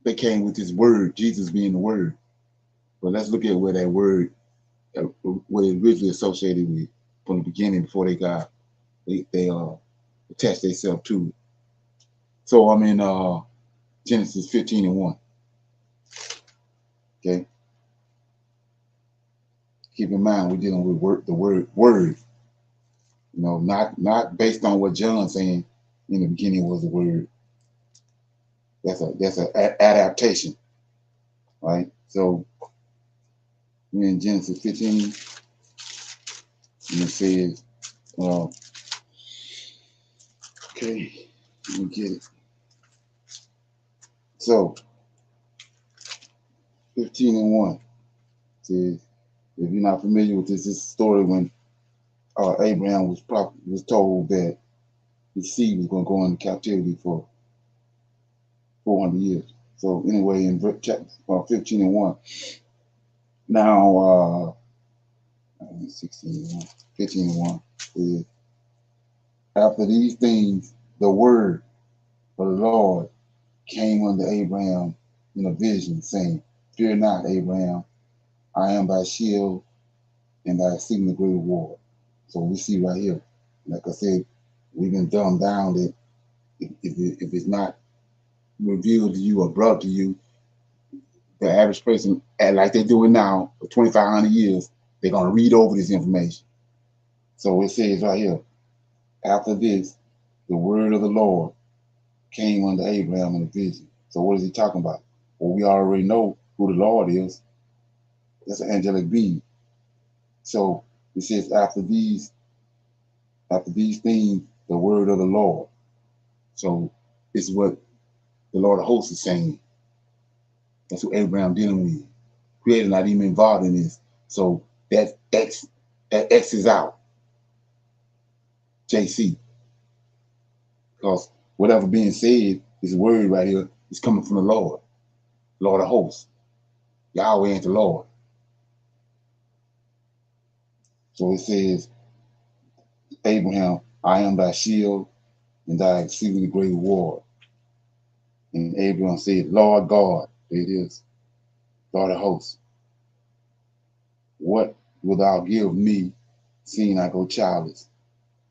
They came with this word, Jesus being the word. But let's look at where that word, what it originally associated with from the beginning, before they attached themselves to it. So I'm in Genesis 15:1. Okay. Keep in mind we're dealing with the word. You know, not based on what John's saying in the beginning was the word. That's an adaptation, right? So we're in Genesis 15, and it says, okay, let me get it. So 15:1 says, if you're not familiar with this is a story when Abraham was told that his seed was going to go into captivity for 400 years. So anyway, in chapter 15:1, now 16:1, 15:1 is, after these things, the word of the Lord came unto Abraham in a vision, saying, fear not, Abraham, I am thy shield and thy exceeding great reward. So we see right here, like I said, we've been dumbed down that if it's not revealed to you or brought to you, the average person, like they do it now for 2,500 years, they're going to read over this information. So it says right here, after this, the word of the Lord came unto Abraham in a vision. So what is he talking about? Well, we already know who the Lord is. That's an angelic being. So it says, after these things, the word of the Lord. So it's what the Lord of hosts is saying. That's what Abraham dealing with. Creator not even involved in this. So that X is out. JC. Because whatever being said, this word right here is coming from the Lord. Lord of hosts. Yahweh ain't the Lord. So it says, Abraham, I am thy shield and thy exceedingly great reward. And Abraham said, Lord God, there it is, Lord of hosts, what wilt thou give me, seeing I go childless?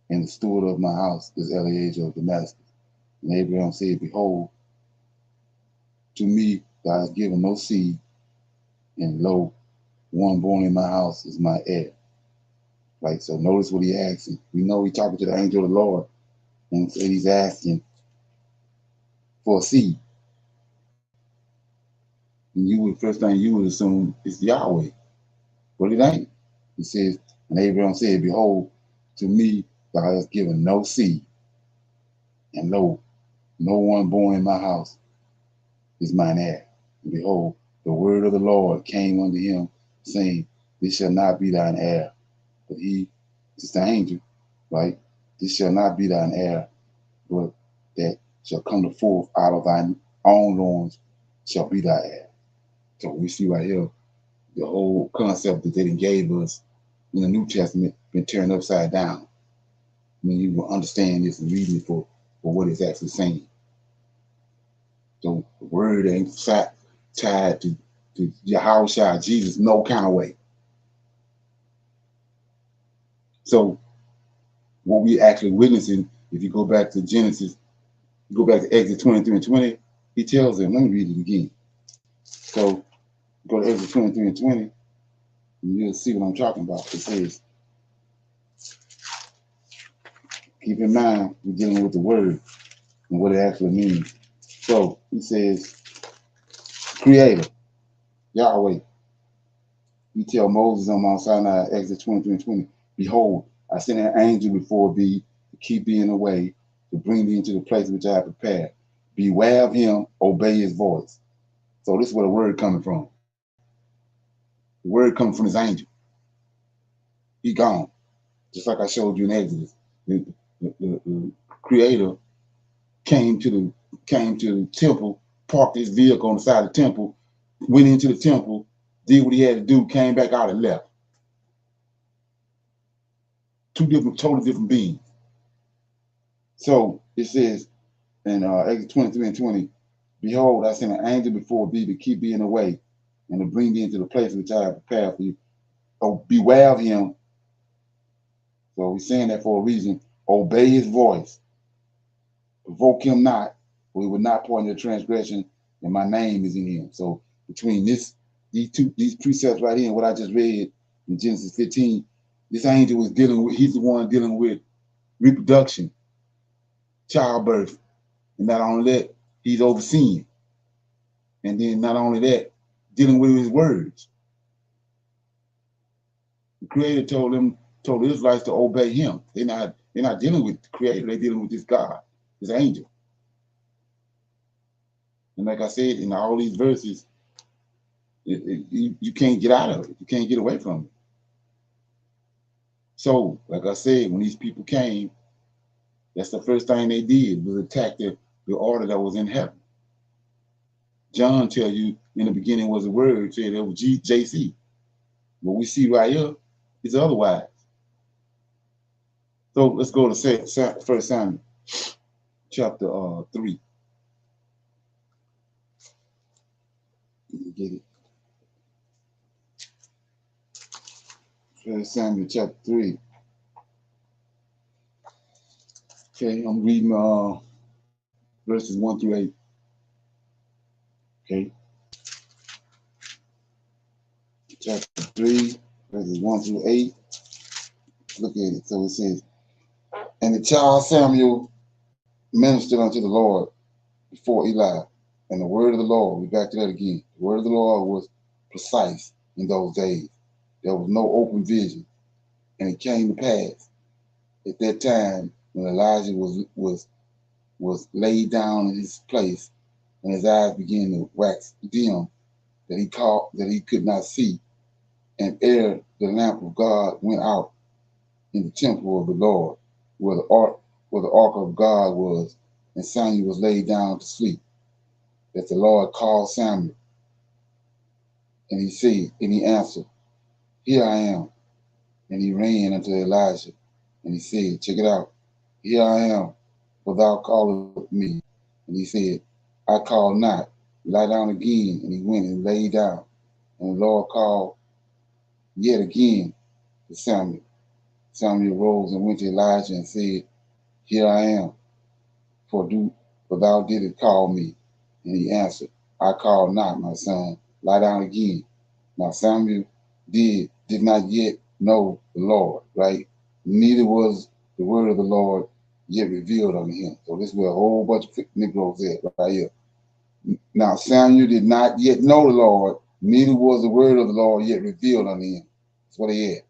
And the steward of my house is Eleazar of Damascus. And Abraham said, behold, to me thou hast given no seed, and lo, one born in my house is my heir. Right, so notice what he asks. We know he's talking to the angel of the Lord. And so he's asking for a seed. And you would, first thing you would assume is Yahweh. But it ain't. He says, and Abraham said, behold, to me thou hast given no seed, and lo, no one born in my house is mine heir. And behold, the word of the Lord came unto him, saying, this shall not be thine heir, but he, just the angel, right? This shall not be thine heir, but that shall come forth out of thine own loins shall be thy heir. So we see right here the whole concept that they gave us in the New Testament been turned upside down. I mean, you will understand this and read it for what it's actually saying. So the word ain't tied to Yahushua, Jesus, no kind of way. So what we actually witnessing, if you go back to Genesis, you go back to Exodus 23 and 20, he tells them, let me read it again. So go to Exodus 23 and 20, and you'll see what I'm talking about. It says, keep in mind, we're dealing with the word and what it actually means. So he says, Creator, Yahweh. He tell Moses on Mount Sinai, Exodus 23 and 20, behold, I send an angel before thee to keep thee in the way, to bring thee into the place which I have prepared. Beware of him, obey his voice. So this is where the word coming from. The word coming from his angel. He gone. Just like I showed you in Exodus. The Creator came to the temple, parked his vehicle on the side of the temple, went into the temple, did what he had to do, came back out and left. Totally different beings. So it says in Exodus 23 and 20, behold, I send an angel before thee to keep thee in the way and to bring thee into the place which I have prepared for you. Oh, beware of him. So he's saying that for a reason. Obey his voice. Provoke him not, for he will not point to transgression, and my name is in him. So between these precepts right here and what I just read in Genesis 15, this angel was he's the one dealing with reproduction, childbirth, and not only that, he's overseeing. And then not only that, dealing with his words. The Creator told the Israelites to obey him. They're not dealing with the Creator, they're dealing with this God, this angel. And like I said, in all these verses, you can't get out of it. You can't get away from it. So, like I said, when these people came, that's the first thing they did was attack the order that was in heaven. John tell you in the beginning was the word, said it was JC. What we see right here is otherwise. So let's go to 1 Samuel chapter 3. Get it. 1 Samuel chapter 3. Okay, I'm reading verses 1 through 8. Okay. Chapter 3, verses 1 through 8. Look at it. So it says, and the child Samuel ministered unto the Lord before Eli. And the word of the Lord, we're back to that again. The word of the Lord was precise in those days. There was no open vision. And it came to pass at that time when Elijah was laid down in his place, and his eyes began to wax dim, that he could not see. And ere the lamp of God went out in the temple of the Lord, where the ark of God was, and Samuel was laid down to sleep, that the Lord called Samuel. And he answered, here I am. And he ran unto Elijah, and he said, check it out. Here I am, for thou callest me. And he said, I call not. Lie down again. And he went and lay down. And the Lord called yet again to Samuel. Samuel rose and went to Elijah and said, here I am, for thou didst call me. And he answered, I call not, my son. Lie down again. Now Samuel did not yet know the Lord, right? Neither was the word of the Lord yet revealed unto him. So this is where a whole bunch of Negroes at right here. Now Samuel did not yet know the Lord, neither was the word of the Lord yet revealed unto him. That's what he had.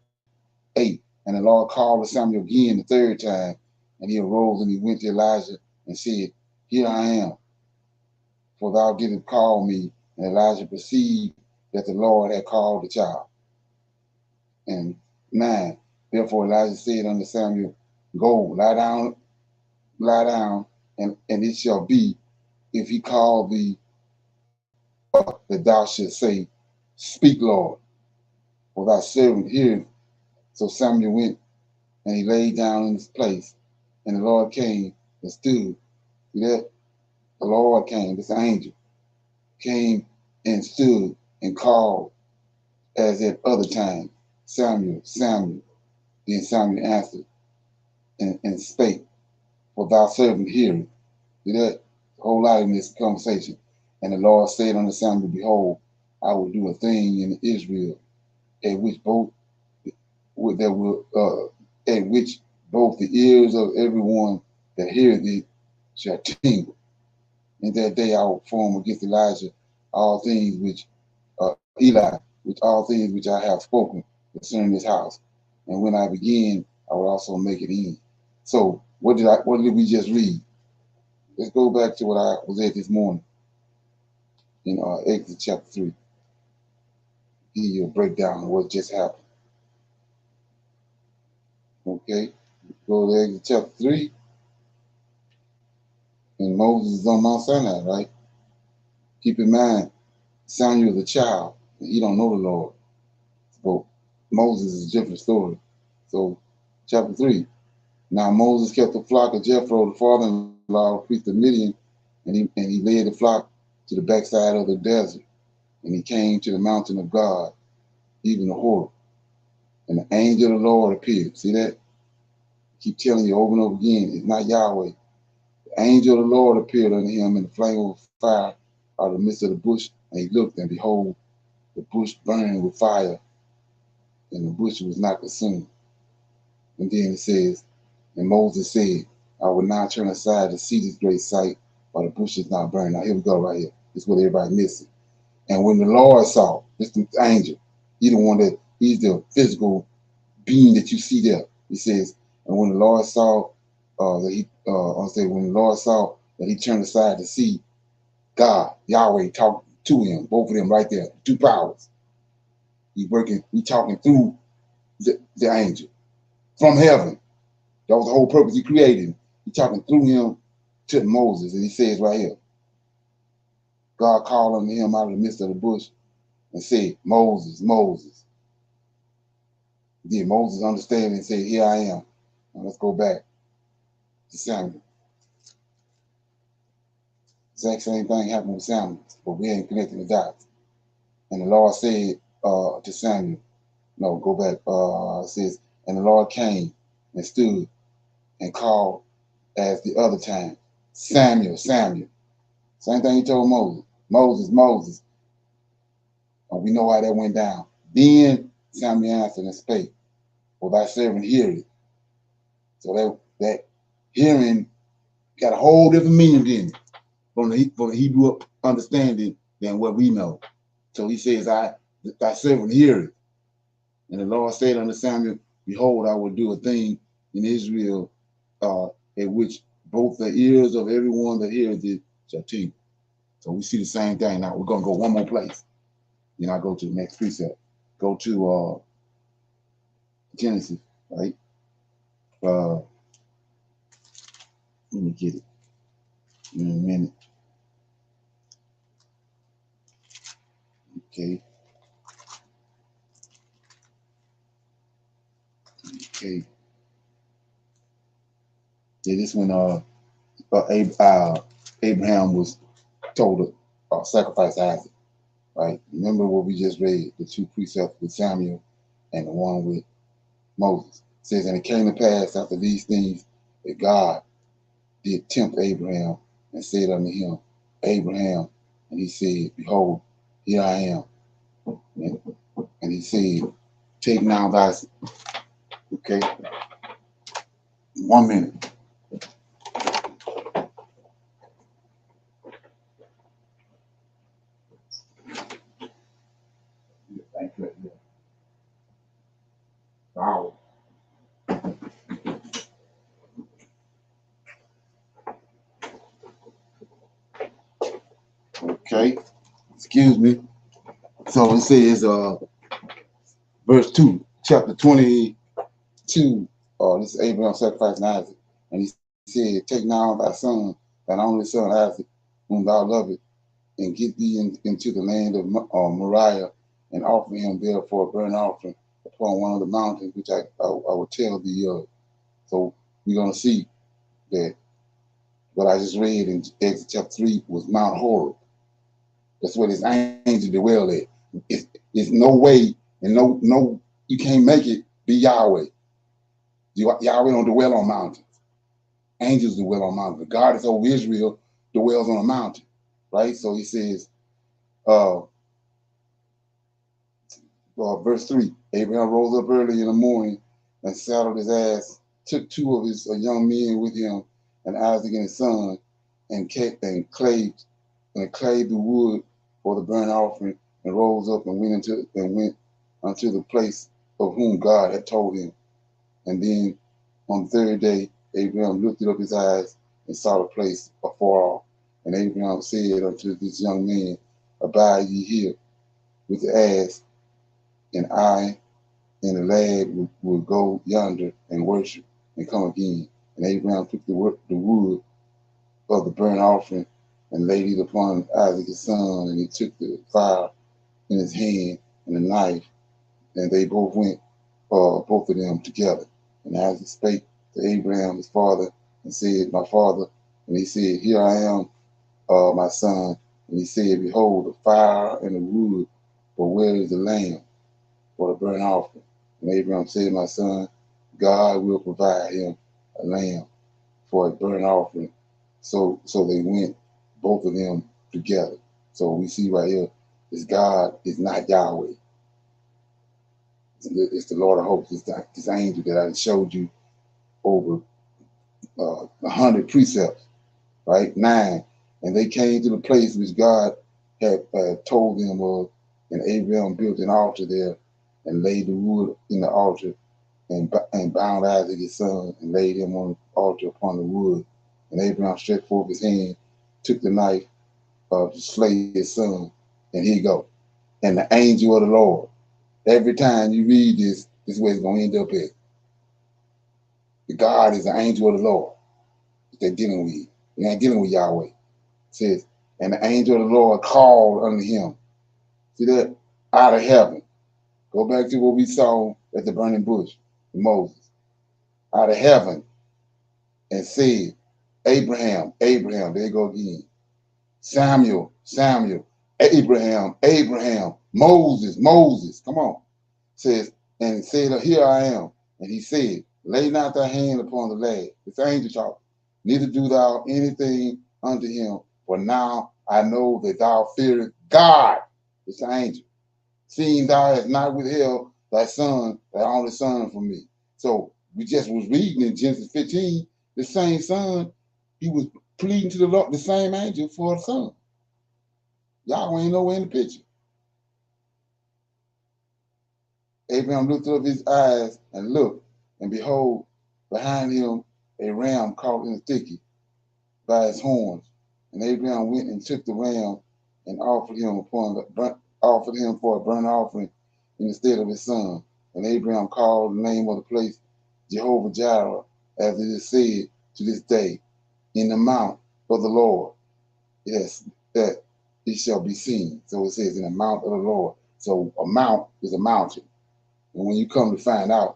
8. And the Lord called to Samuel again the third time, and he arose and he went to Elijah and said, Here I am, for thou didst call me. And Elijah perceived that the Lord had called the child. And 9. Therefore Elijah said unto Samuel, Go, lie down, and it shall be, if he call thee, that thou shalt say, Speak, Lord, for thy servant heareth. So Samuel went, and he lay down in his place, and the Lord came and stood. See that? The Lord came, this angel, came and stood and called as at other time, Samuel, Samuel. Then Samuel answered and spake, for thy servant heareth. See that? A whole lot in this conversation. And the Lord said unto Samuel, Behold, I will do a thing in Israel, at which both the ears of everyone that heareth thee shall tingle. In that day I will perform against Elijah all things which all things which I have spoken concerning this house. And when I begin, I will also make it end. So what did we just read? Let's go back to what I was at this morning in Exodus chapter 3. Give you a breakdown of what just happened. Okay, go to Exodus chapter 3. And Moses is on Mount Sinai, right? Keep in mind, Samuel is a child, and he don't know the Lord. So Moses is a different story. So chapter 3. Now Moses kept the flock of Jethro, the father-in-law of priest of Midian, and he led the flock to the backside of the desert. And he came to the mountain of God, even the Horeb. And the angel of the Lord appeared. See that? I keep telling you over and over again, it's not Yahweh. The angel of the Lord appeared unto him in the flame of fire out of the midst of the bush. And he looked, and behold, the bush burned with fire, and the bush was not consumed. And then it says, and Moses said, I will not turn aside to see this great sight, while the bush is not burned. Now here we go right here. This is what everybody misses. And when the Lord saw, this the angel, he's the physical being that you see there. He says, and when the Lord saw when the Lord saw that he turned aside to see God, Yahweh talking to him, both of them right there, two powers. He talking through the angel from heaven. That was the whole purpose he created him. He talking through him to Moses, and he says right here, God called unto him out of the midst of the bush and said, Moses, Moses. Did Moses understand and say, Here I am? Now let's go back to Samuel. Exact same thing happened with Samuel, but we ain't connecting the dots. And the Lord said to Samuel, no, go back. It says, and the Lord came and stood and called as the other time, Samuel, Samuel. Same thing he told Moses, Moses, Moses. And we know how that went down. Then Samuel answered and spake, for thy servant heareth. So that hearing got a whole different meaning in it from the Hebrew understanding than what we know. So he says, thy servant heareth. And the Lord said unto Samuel, Behold, I will do a thing in Israel, at which both the ears of everyone that heareth it shall tingle. So we see the same thing. Now we're going to go one more place. Then I go to the next precept. Go to Genesis, right? Let me get it in a minute. Okay. Okay. Yeah, this one Abraham was told to sacrifice Isaac, right? Remember what we just read, the two precepts with Samuel and the one with Moses. It says, and it came to pass after these things that God did tempt Abraham and said unto him, Abraham, and he said, Behold, here I am. And he said, take now thy, okay, 1 minute. Okay, excuse me. So it says, verse 2, chapter 22. This is Abraham sacrificing Isaac. And he said, take now thy son, thine only son Isaac, whom thou lovest, and get thee into the land of Moriah, and offer him there for a burnt offering upon one of the mountains, which I will tell thee of. So we're going to see that what I just read in Exodus chapter 3 was Mount Horeb. That's where this angel dwell at. It's no way, and no, you can't make it be Yahweh. Yahweh don't dwell on mountains. Angels dwell on mountains. The God is over Israel dwells on a mountain, right? So he says, verse 3, Abraham rose up early in the morning and saddled his ass, took two of his young men with him, and Isaac and his son, and clave the wood for the burnt offering, and rose up and went unto the place of whom God had told him. And then on the third day, Abraham lifted up his eyes and saw the place afar off. And Abraham said unto this young man, abide ye here with the ass, and I and the lad will go yonder and worship and come again. And Abraham took the wood of the burnt offering and laid it upon Isaac his son, and he took the fire in his hand and the knife, and they both went, both of them together. And Isaac spake to Abraham his father and said, my father. And he said, here I am, my son. And he said, behold, the fire and the wood, but where is the lamb for the burnt offering? And Abraham said, my son, God will provide him a lamb for a burnt offering. So they went, both of them together. So we see right here, this God is not Yahweh. It's the Lord of hosts. It's this angel that I showed you over 100 precepts, right? 9. And they came to the place which God had told them of, and Abraham built an altar there and laid the wood in the altar, and bound Isaac his son and laid him on the altar upon the wood. And Abraham stretched forth his hand, took the knife to slay his son, and here you go. And the angel of the Lord. Every time you read this is where it's going to end up at. The God is the angel of the Lord that they're dealing with. They're not dealing with Yahweh. It says, and the angel of the Lord called unto him. See that? Out of heaven. Go back to what we saw at the burning bush with Moses. Out of heaven, and said, Abraham, Abraham, there you go again. Samuel, Samuel, Abraham, Abraham, Moses, Moses, come on. Says, and said, here I am. And he said, lay not thy hand upon the lad. It's angel talk. Neither do thou anything unto him, for now I know that thou fearest God. It's an angel. Seeing thou hast not withheld thy son, thy only son from me. So we just was reading in Genesis 15, the same son, he was pleading to the Lord, the same angel for a son. Y'all ain't nowhere in the picture. Abraham lifted up his eyes and looked, and behold, behind him a ram caught in a thicket by his horns. And Abraham went and took the ram and offered him for a burnt offering in the stead of his son. And Abraham called the name of the place Jehovah Jireh, as it is said to this day, in the mount of the Lord. Yes, that it shall be seen. So it says in the mount of the Lord. So a mount is a mountain. And when you come to find out,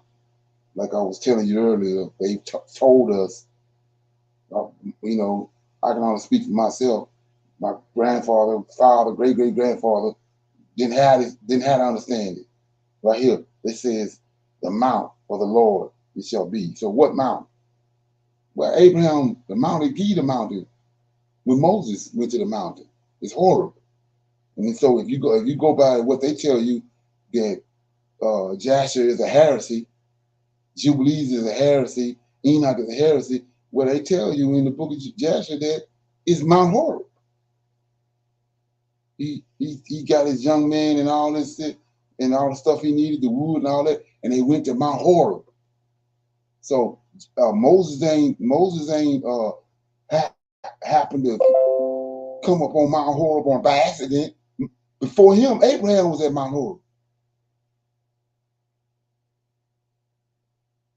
like I was telling you earlier, they told us, you know, I can only speak for myself. My grandfather, father, great-great-grandfather didn't have to understand it. Right here, it says, the mount of the Lord it shall be. So what mount? Well, Abraham, the mountain, the mountain, when Moses went to the mountain, it's horrible. And so if you go by what they tell you, that Jasher is a heresy, Jubilees is a heresy, Enoch is a heresy, well, they tell you in the book of Jasher that it's Mount Horeb. He got his young man and all this shit and all the stuff he needed, the wood and all that, and they went to Mount Horeb. So Moses ain't happened to come up on Mount Horeb by accident. Before him, Abraham was at Mount Horeb.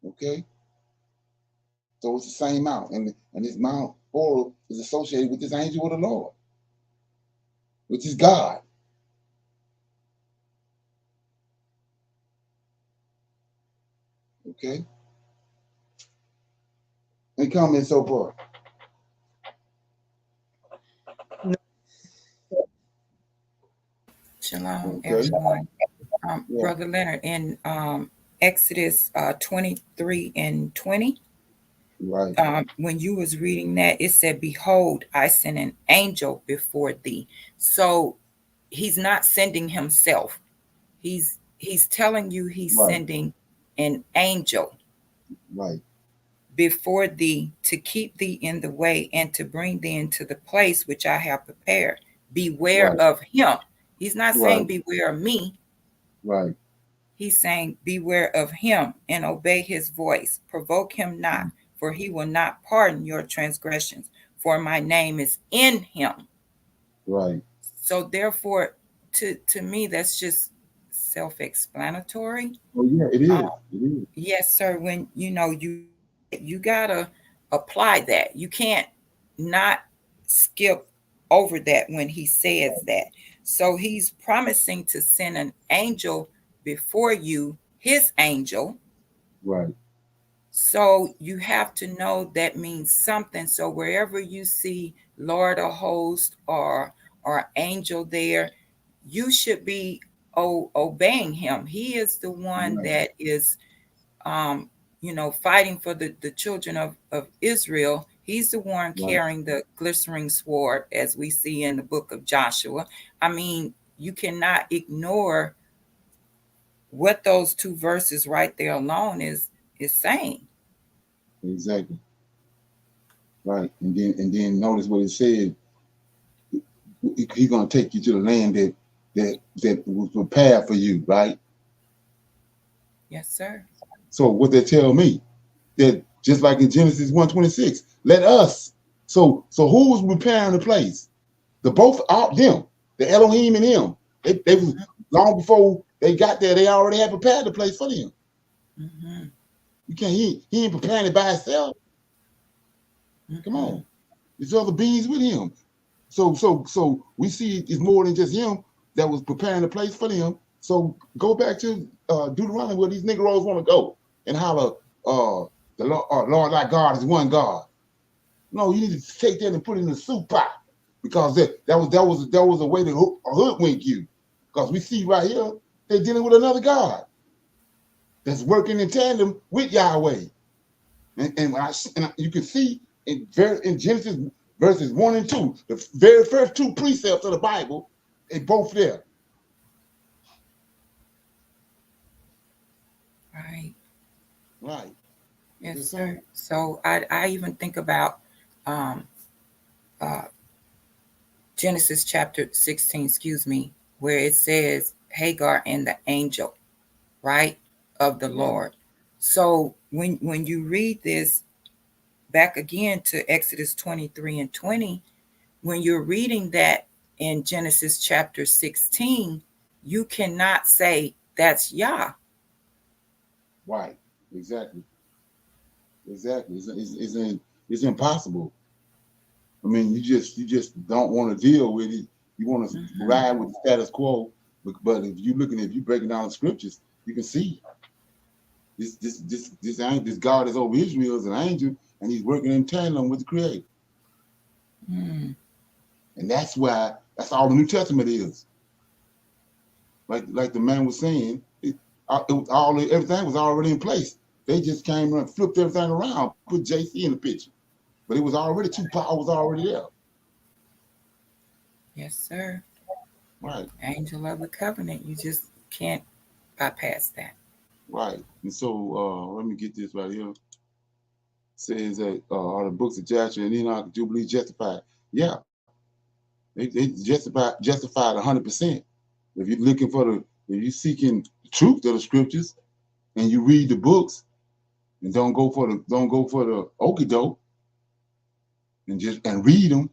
Okay? So it's the same mount. And this Mount Horeb is associated with this angel of the Lord, which is God. Okay? Any comments so far? Shalom, Okay. everyone. Yeah. Brother Leonard, in Exodus 23 and 20, Right. when you was reading that, it said, "Behold, I send an angel before thee." So he's not sending himself. He's telling you he's Right. sending an angel Right. before thee to keep thee in the way and to bring thee into the place which I have prepared. Beware Right. of him. He's not saying Right. beware of me. Right. He's saying beware of him and obey his voice. Provoke him not, for he will not pardon your transgressions, for my name is in him. Right. So therefore, to me, that's just self-explanatory. Oh yeah, it is. It is. Yes, sir. When you gotta apply that. You can't not skip over that when he says that. So he's promising to send an angel before you, his angel. Right. So you have to know that means something. So wherever you see Lord of hosts or angel there, you should be obeying him. He is the one Right. that is fighting for the children of Israel. He's the one Right. carrying the glistening sword, as we see in the book of Joshua. I mean, you cannot ignore what those two verses right there alone is saying. Exactly. Right. And then notice what it said. He's gonna take you to the land that was prepared for you, right? Yes, sir. So what they tell me, that just like in Genesis 1:26, let us. So who was preparing the place? The both out them, the Elohim and him. They was long before they got there, they already had prepared the place for them. Mm-hmm. You can't he ain't preparing it by himself. Mm-hmm. Come on. There's other beings with him. So we see it's more than just him that was preparing the place for them. So go back to Deuteronomy where these Negroes want to go and holler, the Lord thy God is one God. No, you need to take that and put it in the soup pot because that was a way to hoodwink you. Because we see right here they're dealing with another God that's working in tandem with Yahweh, and you can see in Genesis verses 1 and 2, the very first two precepts of the Bible, they both there. Right. Right. Yes, sir. So I even think about Genesis chapter 16, where it says Hagar and the angel, right, of the Lord. So when you read this back again to Exodus 23 and 20, when you're reading that in Genesis chapter 16, you cannot say that's Yah. Right. Exactly. It's impossible. I mean, you just don't want to deal with it. You want to ride with the status quo. But if you're breaking down the scriptures, you can see this God is over Israel as an angel, and he's working in tandem with the Creator. Mm. And that's all the New Testament is. Like the man was saying, everything was already in place. They just came and flipped everything around, put JC in the picture. But it was already Tupac was already there. Yes, sir. Right. Angel of the covenant. You just can't bypass that. Right. And so let me get this right here. It says that are the books of Joshua and Enoch, Jubilee justified? Yeah. They justified 100%. If you're looking if you're seeking the truth of the scriptures and you read the books and don't go for the okie doke and read them,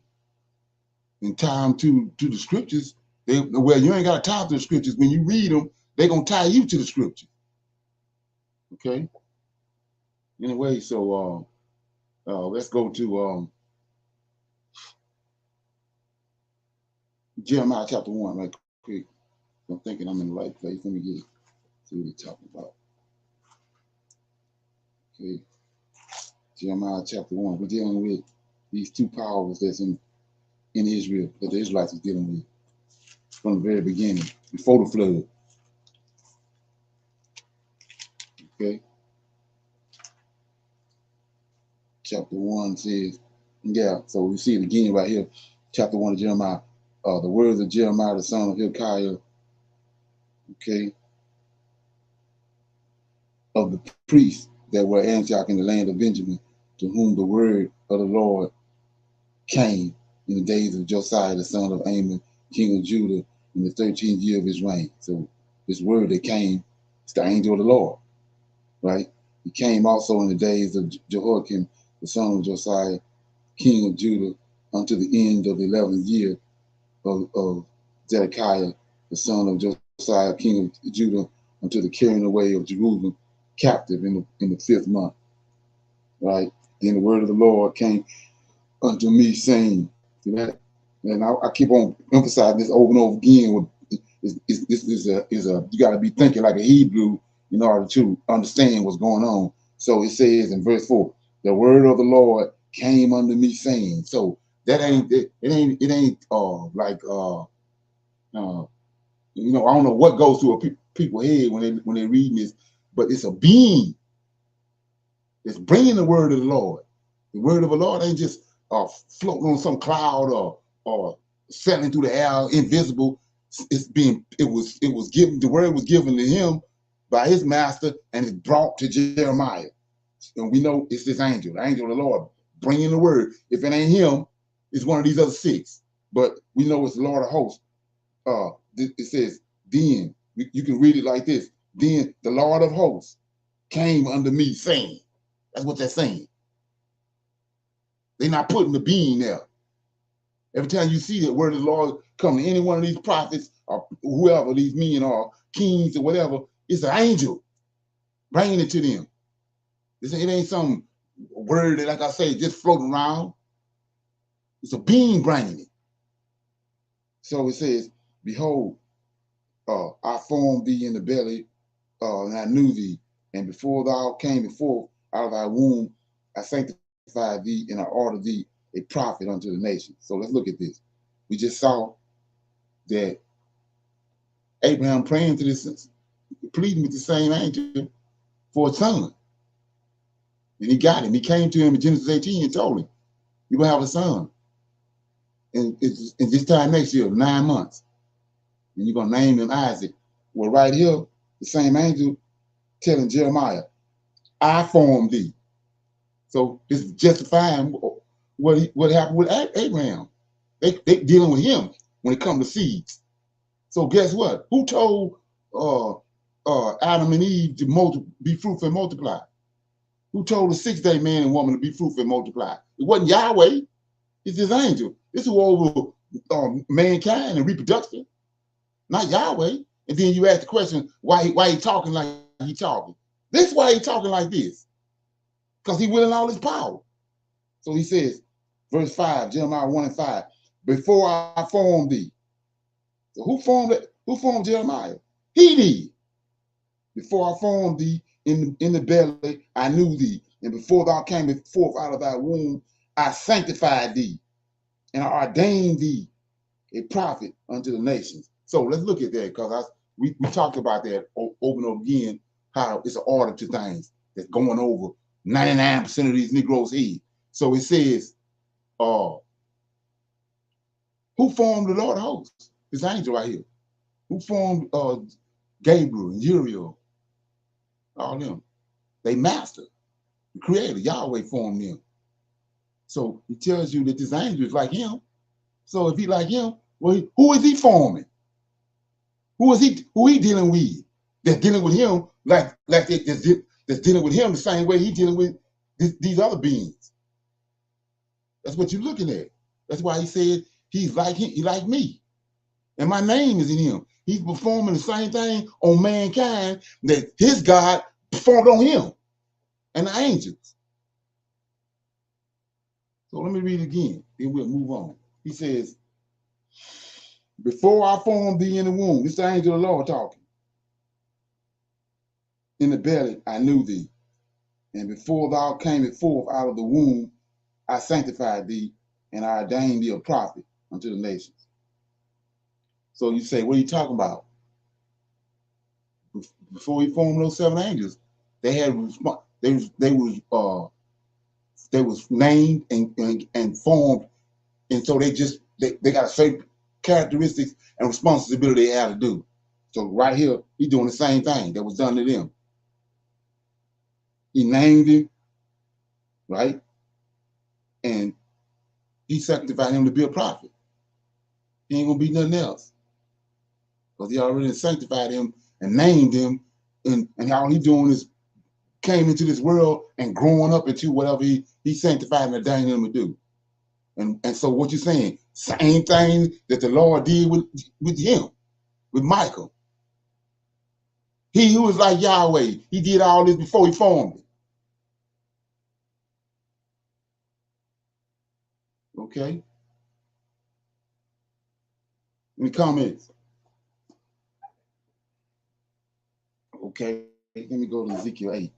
and tie them to the scriptures. Well, you ain't got to tie to the scriptures. When you read them, they're going to tie you to the scripture. Okay? Anyway, so let's go to Jeremiah chapter 1 right quick. I'm thinking I'm in the right place. Let me get it. See what he's talking about. Okay. Jeremiah chapter 1. We're dealing with these two powers that's in Israel that the Israelites was dealing with from the very beginning, before the flood. Okay. Chapter 1 says, yeah, so we see it again right here. Chapter 1 of Jeremiah. The words of Jeremiah, the son of Hilkiah, okay, of the priests that were Antioch in the land of Benjamin, to whom the word of the Lord came in the days of Josiah, the son of Amon, king of Judah, in the 13th year of his reign. So this word that came, it's the angel of the Lord, right? He came also in the days of Jehoiakim, the son of Josiah, king of Judah, unto the end of the 11th year of Zedekiah, the son of Josiah, king of Judah, unto the carrying away of Jerusalem captive in the 5th month, right? Then the word of the Lord came unto me, saying, see that? And I keep on emphasizing this over and over again. This is a you got to be thinking like a Hebrew in order to understand what's going on. So it says in verse 4, the word of the Lord came unto me, saying. So that ain't like you know, I don't know what goes through people's head when they reading this, but it's a being that's bringing the word of the Lord. The word of the Lord ain't just floating on some cloud or sailing through the air, invisible. It was given. The word was given to him by his master, and it's brought to Jeremiah. And we know it's this angel, the angel of the Lord, bringing the word. If it ain't him, it's one of these other 6. But we know it's the Lord of hosts. It says, then, you can read it like this. Then the Lord of hosts came unto me, saying. That's what they're saying. They're not putting the being there. Every time you see the word of the Lord come to any one of these prophets or whoever, these men or kings or whatever, it's an angel bringing it to them. It ain't some word that, like I say, just floating around. It's a being bringing it. So it says, behold, I formed thee in the belly, and I knew thee. And before thou came forth out of thy womb, I sanctified thee, and I ordered thee a prophet unto the nation. So let's look at this. We just saw that Abraham praying to this, pleading with the same angel for a son. And he got him. He came to him in Genesis 18 and told him, you're going to have a son. And it's this time next year, 9 months. And you're going to name him Isaac. Well, right here, the same angel telling Jeremiah, I formed thee. So this is justifying what happened with Abraham. They dealing with him when it comes to seeds. So guess what? Who told Adam and Eve to be fruitful and multiply? Who told the 6th-day man and woman to be fruitful and multiply? It wasn't Yahweh. It's this angel. This is over mankind and reproduction, not Yahweh. And then you ask the question, why he talking like he talking? This is why he talking like this. Because he willing all his power. So he says, verse 5, Jeremiah 1 and 5, before I formed thee. So who formed it? Who formed Jeremiah? He did. Before I formed thee in the belly, I knew thee. And before thou camest forth out of thy womb, I sanctified thee. And I ordained thee a prophet unto the nations. So let's look at that, because we talked about that over and over again, how it's an order to things that's going over 99% of these Negroes' head. So it says, who formed the Lord of hosts? This angel right here. Who formed Gabriel and Uriel? All them. They master. The creator, Yahweh formed them. So he tells you that this angel is like him. So if he like him, well, who is he forming? Who he dealing with? That's dealing with him that's dealing with him the same way he dealing with these other beings. That's what you're looking at. That's why he said He's like him, he like me. And my name is in him. He's performing the same thing on mankind that his God performed on him and the angels. So let me read it again, then we'll move on. He says, before I formed thee in the womb, this is the angel of the Lord talking. In the belly, I knew thee. And before thou camest forth out of the womb, I sanctified thee, and I ordained thee a prophet unto the nations. So you say, what are you talking about? Before he formed those seven angels, they had they was named and formed, and so they got a certain characteristics and responsibility they had to do. So right here, he's doing the same thing that was done to them. He named him, right? And he sanctified him to be a prophet. He ain't gonna be nothing else. Because he already sanctified him and named him, and all he doing is came into this world and growing up into whatever he sanctified and ordained him to do. And so what you're saying, same thing that the Lord did with him, with Michael. He who was like Yahweh, he did all this before he formed it. Okay? Any comments? Okay, let me go to Ezekiel 8.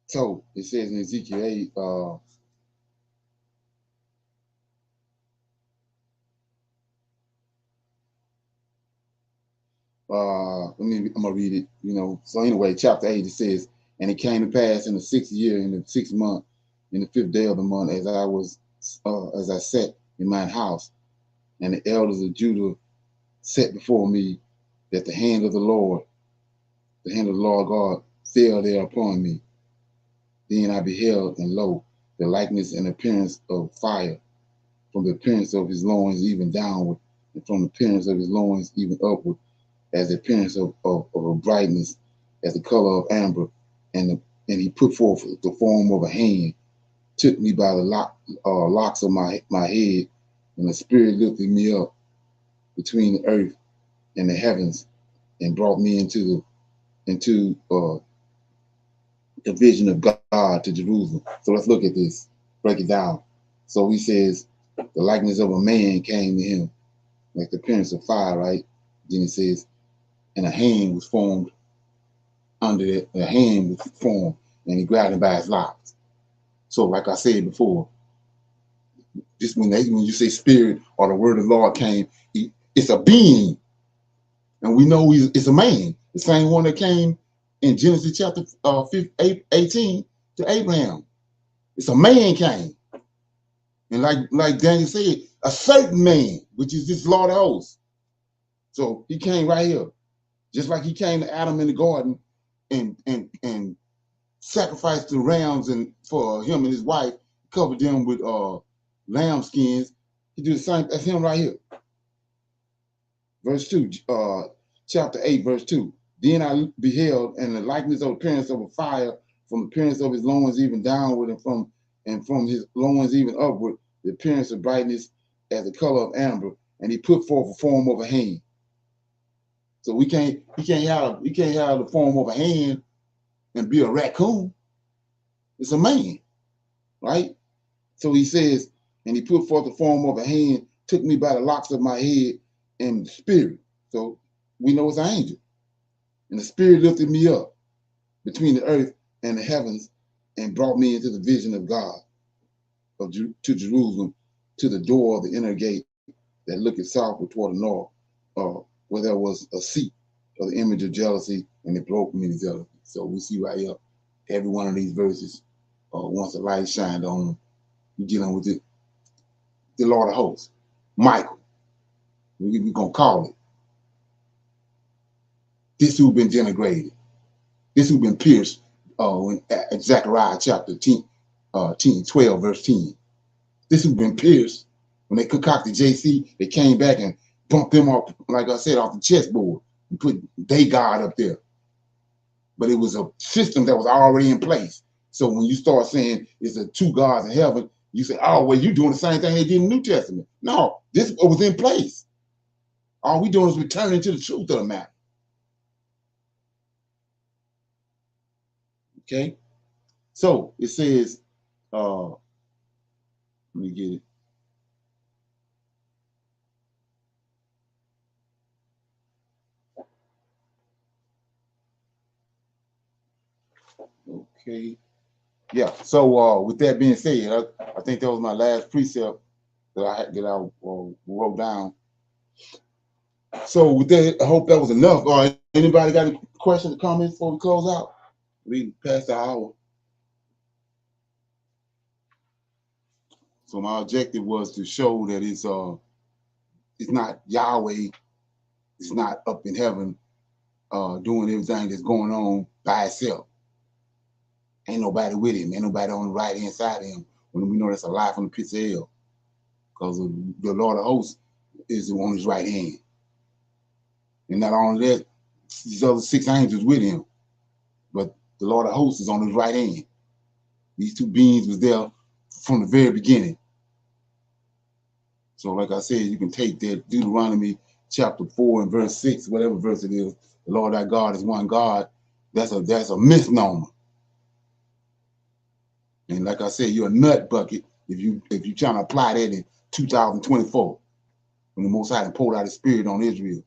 So it says in Ezekiel 8, I'm gonna read it, So anyway, chapter 8, it says, and it came to pass in the 6th year, in the 6th month, in the 5th day of the month, as I sat in mine house, and the elders of Judah set before me, that the hand of the Lord God, fell there upon me. Then I beheld, and lo, the likeness and appearance of fire, from the appearance of his loins even downward, and from the appearance of his loins even upward, as the appearance of a brightness, as the color of amber, and he put forth the form of a hand, took me by the locks of my head, and the Spirit lifted me up between the earth and the heavens, and brought me into the vision of God to Jerusalem. So let's look at this, break it down. So he says, the likeness of a man came to him, like the appearance of fire, right? Then he says, and a hand was formed under it, a hand was formed, and he grabbed him by his locks. So like I said before, just when you say spirit or the word of the Lord came, it's a being. And we know it's a man, the same one that came in Genesis chapter 18 to Abraham. It's a man came. And like Daniel said, a certain man, which is this Lord of hosts. So he came right here. Just like he came to Adam in the garden and sacrificed the rams and for him and his wife, covered them with lamb skins. He did the same as him right here. Verse 2, chapter 8, verse 2. Then I beheld, and the likeness of appearance of a fire, from the appearance of his loins even downward, and from his loins even upward, the appearance of brightness as the color of amber, and he put forth a form of a hand. So we can't have the form of a hand and be a raccoon. It's a man, right? So he says, and he put forth the form of a hand, took me by the locks of my head, and the Spirit. So we know it's an angel. And the Spirit lifted me up between the earth and the heavens, and brought me into the vision of God, to Jerusalem, to the door of the inner gate that looketh southward toward the north, where there was a seat of the image of jealousy, and it broke me to jealousy. So we see right here, every one of these verses, once the light shined on them, you're dealing with the Lord of hosts, Michael. We're going to call it. This who's been denigrated. This who's been pierced at Zechariah chapter 12, verse 10. This who's been pierced. When they concocted JC, they came back and bumped them off, like I said, off the chessboard and put they God up there. but it was a system that was already in place. So when you start saying it's the two gods in heaven, you say, oh, well, you're doing the same thing they did in the New Testament. No, this was in place. All we doing is returning to the truth of the matter. Okay? So it says, let me get it. Okay. Yeah. So with that being said, I think that was my last precept that I wrote down. So with that, I hope that was enough. Anybody got any questions or comments before we close out? We passed the hour. So my objective was to show that it's not Yahweh, it's not up in heaven doing everything that's going on by itself. Ain't nobody with him, ain't nobody on the right hand side of him, when we know that's a lie from the pits of hell. Because the Lord of hosts is on his right hand. And not only that, these other 6 angels with him, but the Lord of hosts is on his right hand. These 2 beings was there from the very beginning. So like I said, you can take that Deuteronomy chapter 4 and verse 6, whatever verse it is, the Lord our God is one God. That's a misnomer. And like I said, you're a nut bucket if you trying to apply that in 2024, when the Most High poured out his spirit on Israel.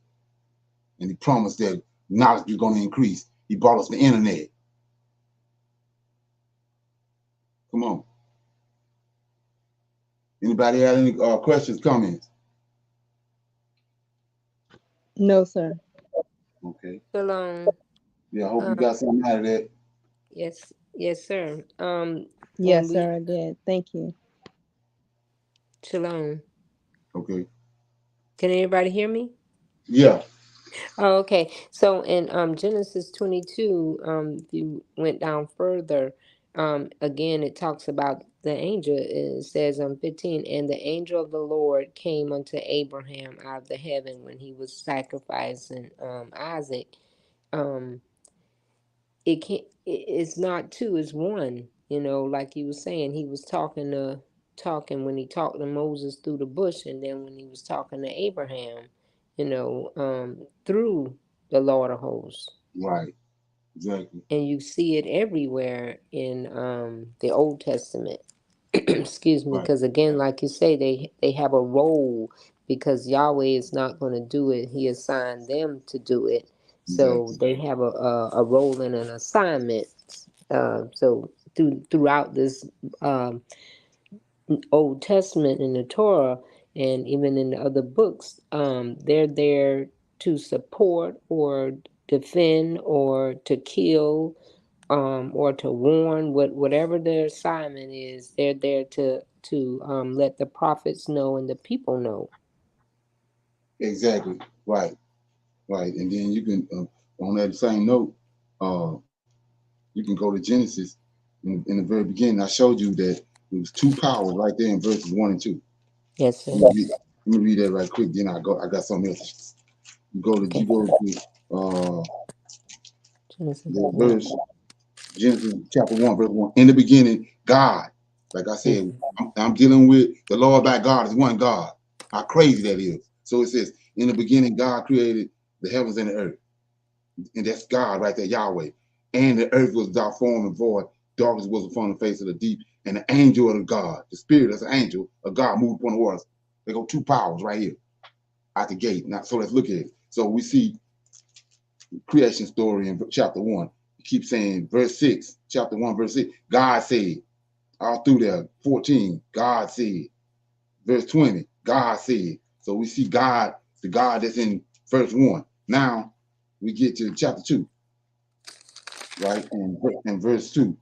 And he promised that knowledge is going to increase. He brought us the internet. Come on. Anybody have any questions, comments? No, sir. Okay. Shalom. Yeah, I hope you got something out of that. Yes, sir. Yes, sir, I did. Thank you. Shalom. Okay. Can anybody hear me? Yeah. Oh, okay. So in Genesis 22, if you went down further, again it talks about the angel. It says 15, and the angel of the Lord came unto Abraham out of the heaven when he was sacrificing Isaac. It can't. It's not two. It's one. You know, like you were saying, he was talking when he talked to Moses through the bush, and then when he was talking to Abraham, through the Lord of hosts. Right. Exactly. And you see it everywhere in the Old Testament. Excuse me, because again, like you say, they have a role, because Yahweh is not going to do it. He assigned them to do it. So they have a role and an assignment. So throughout this Old Testament in the Torah, and even in the other books, they're there to support or defend or to kill, or to warn. Whatever their assignment is, they're there to let the prophets know and the people know. Exactly. Right. Right. And then you can, on that same note, you can go to Genesis in the very beginning. I showed you that there was 2 powers right there in verses 1 and 2. Yes, sir. Let me read that right quick. Then I got something else. You go to the verse, Genesis chapter 1, verse 1. In the beginning, God. Like I said, I'm dealing with the Lord thy God is one God. How crazy that is. So it says, in the beginning, God created the heavens and the earth. And that's God right there, Yahweh. And the earth was without form and void. Darkness was upon the face of the deep. And the angel of God, the spirit as an angel of God, moved upon the waters. They go 2 powers right here out the gate. Now, so let's look at it. So we see creation story in chapter 1. You keep saying verse 6, chapter 1, verse 6. God said, all through there, 14, God said. Verse 20, God said. So we see God, the God that's in verse 1. Now we get to chapter 2. Right? And verse 2.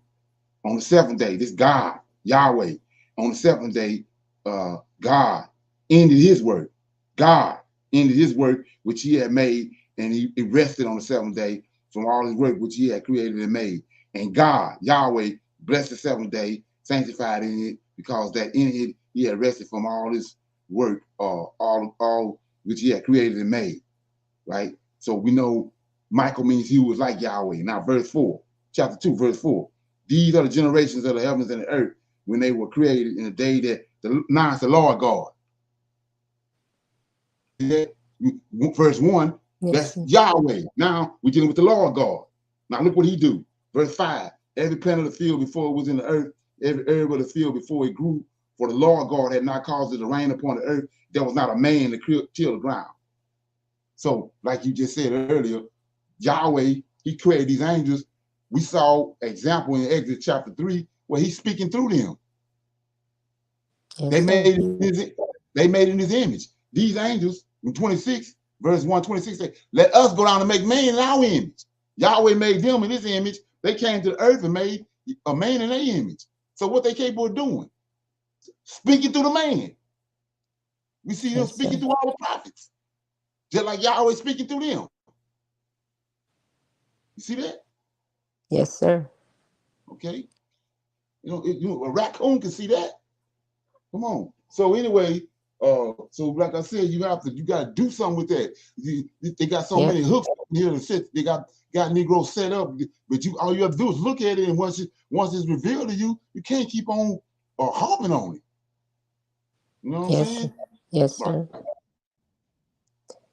On the 7th day, this God, Yahweh, on the 7th day, God ended his work. God ended his work which he had made, and he rested on the 7th day from all his work which he had created and made. And God, Yahweh, blessed the 7th day, sanctified in it, because that in it he had rested from all his work, all which he had created and made. Right? So we know Michael means he was like Yahweh. Now, verse 4, chapter 2, verse 4. These are the generations of the heavens and the earth when they were created in the day that announced the Lord God. Verse 1, Yes, that's Yahweh. Now we're dealing with the Lord God. Now look what he do. Verse 5, every plant of the field before it was in the earth, every herb of the field before it grew, for the Lord God had not caused it to rain upon the earth. There was not a man to till the ground. So, like you just said earlier, Yahweh, he created these angels. We saw example in Exodus chapter 3 where he's speaking through them. yes, They made in his image. These angels in 26, verse 126 say, let us go down and make man in our image. Yahweh made them in his image. They came to the earth and made a man in their image. So what they capable of doing? Speaking through the man. We see them speaking through all the prophets. Just like Yahweh speaking through them. You see that? Yes, sir. Okay. A raccoon can see that. Come on. So anyway, so like I said, you got to do something with that. They got so many hooks here to sit. They got Negroes set up, but all you have to do is look at it, and once it's revealed to you, you can't keep on harping on it. You know what I'm saying? Yes, sir.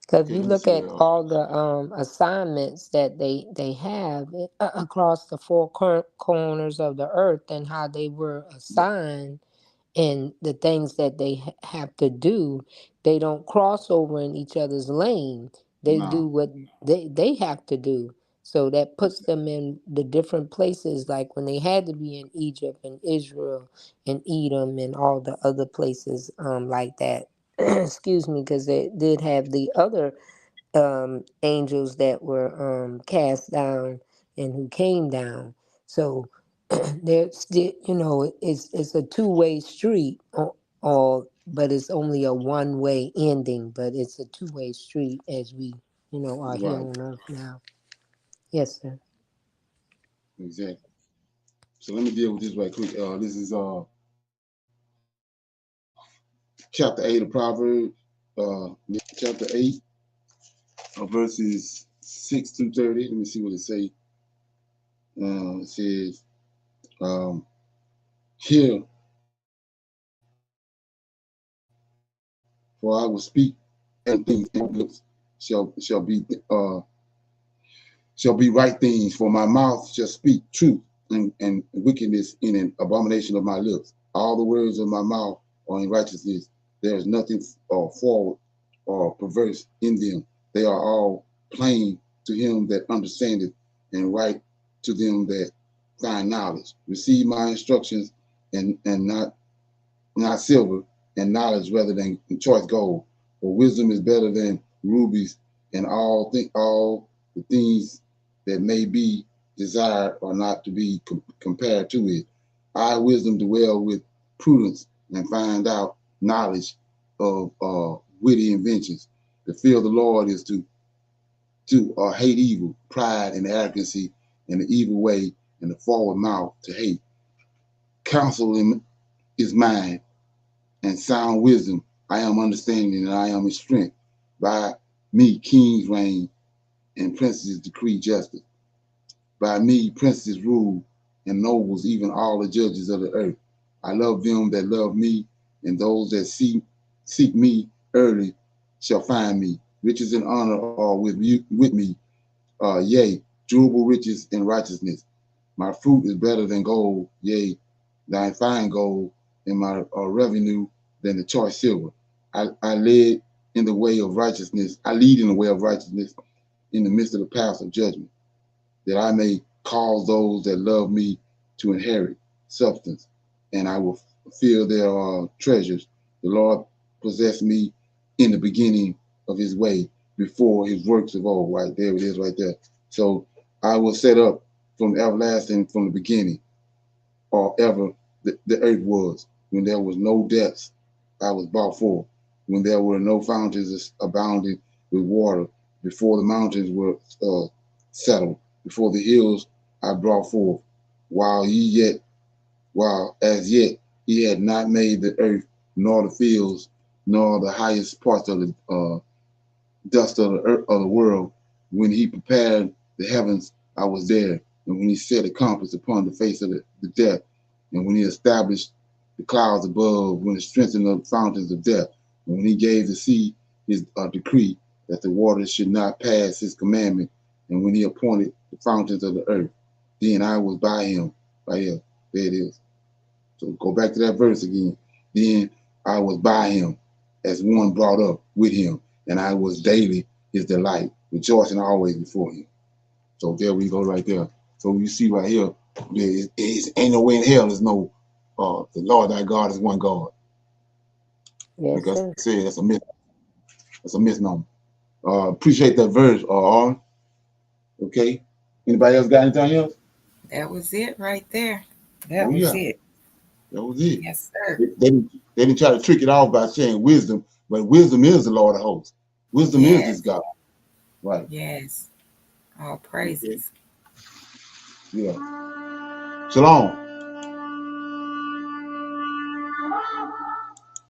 Because if you look at all the assignments that they have across the four corners of the earth and how they were assigned and the things that they have to do, they don't cross over in each other's lane. They do what they have to do. So that puts them in the different places, like when they had to be in Egypt and Israel and Edom and all the other places like that. Excuse me, because they did have the other angels that were cast down and who came down. So there's still, it's a two-way street, but it's only a one-way ending. But it's a two-way street as we, are here on earth now. Yes, sir. Exactly. So let me deal with this right quick. This is chapter 8 of Proverbs, chapter 8, verses 6 through 30. Let me see what it says. It says, "Hear, for I will speak, and things shall be right things. For my mouth shall speak truth, and wickedness in an abomination of my lips. All the words of my mouth are in righteousness. There is nothing forward or perverse in them. They are all plain to him that understandeth, and right to them that find knowledge. Receive my instructions, and not silver, and knowledge rather than choice gold. For wisdom is better than rubies, and all the things that may be desired are not to be compared to it. I, wisdom, dwell with prudence, and find out knowledge of witty inventions. The fear of the Lord is to hate evil, pride and arrogancy, and the evil way, and the forward mouth to hate. Counsel is mine, and sound wisdom. I am understanding, and I am his strength. By me kings reign, and princes decree justice. By me princes rule, and nobles, even all the judges of the earth. I love them that love me, and those that seek me early shall find me. Riches and honor are with me. Yea, durable riches and righteousness. My fruit is better than gold, yea, than fine gold, and my revenue than the choice silver. I lead in the way of righteousness. I lead in the way of righteousness in the midst of the paths of judgment, that I may cause those that love me to inherit substance, and I will fill their treasures. The Lord possessed me in the beginning of his way, before his works of old. Right there it is right there. So I was set up from everlasting, from the beginning, or ever the earth was. When there was no depths, I was brought forth. When there were no fountains abounding with water, before the mountains were settled, before the hills I brought forth, while as yet he had not made the earth, nor the fields, nor the highest parts of the dust of the earth of the world, When he prepared the heavens, I was there. And when he set a compass upon the face of the depth, and when he established the clouds above, when he strengthened the fountains of depth, and when he gave the sea his decree that the waters should not pass his commandment, and when he appointed the fountains of the earth, then I was by him. Right here, there it is. So go back to that verse again. Then I was by him as one brought up with him, and I was daily his delight, rejoicing always before him. So there we go right there. So you see right here, there ain't no way in hell there's no, the Lord thy God is one God. Yes, like sir. I said, that's a myth. That's a misnomer. Appreciate that verse, Aaron. Okay. Anybody else got anything else? That was it right there. That Oh, was yeah. it. That was it. Yes, sir. They didn't try to trick it off by saying wisdom, but wisdom is the Lord of hosts. Wisdom is this God. Right. Yes. All praises. Okay. Yeah. Shalom.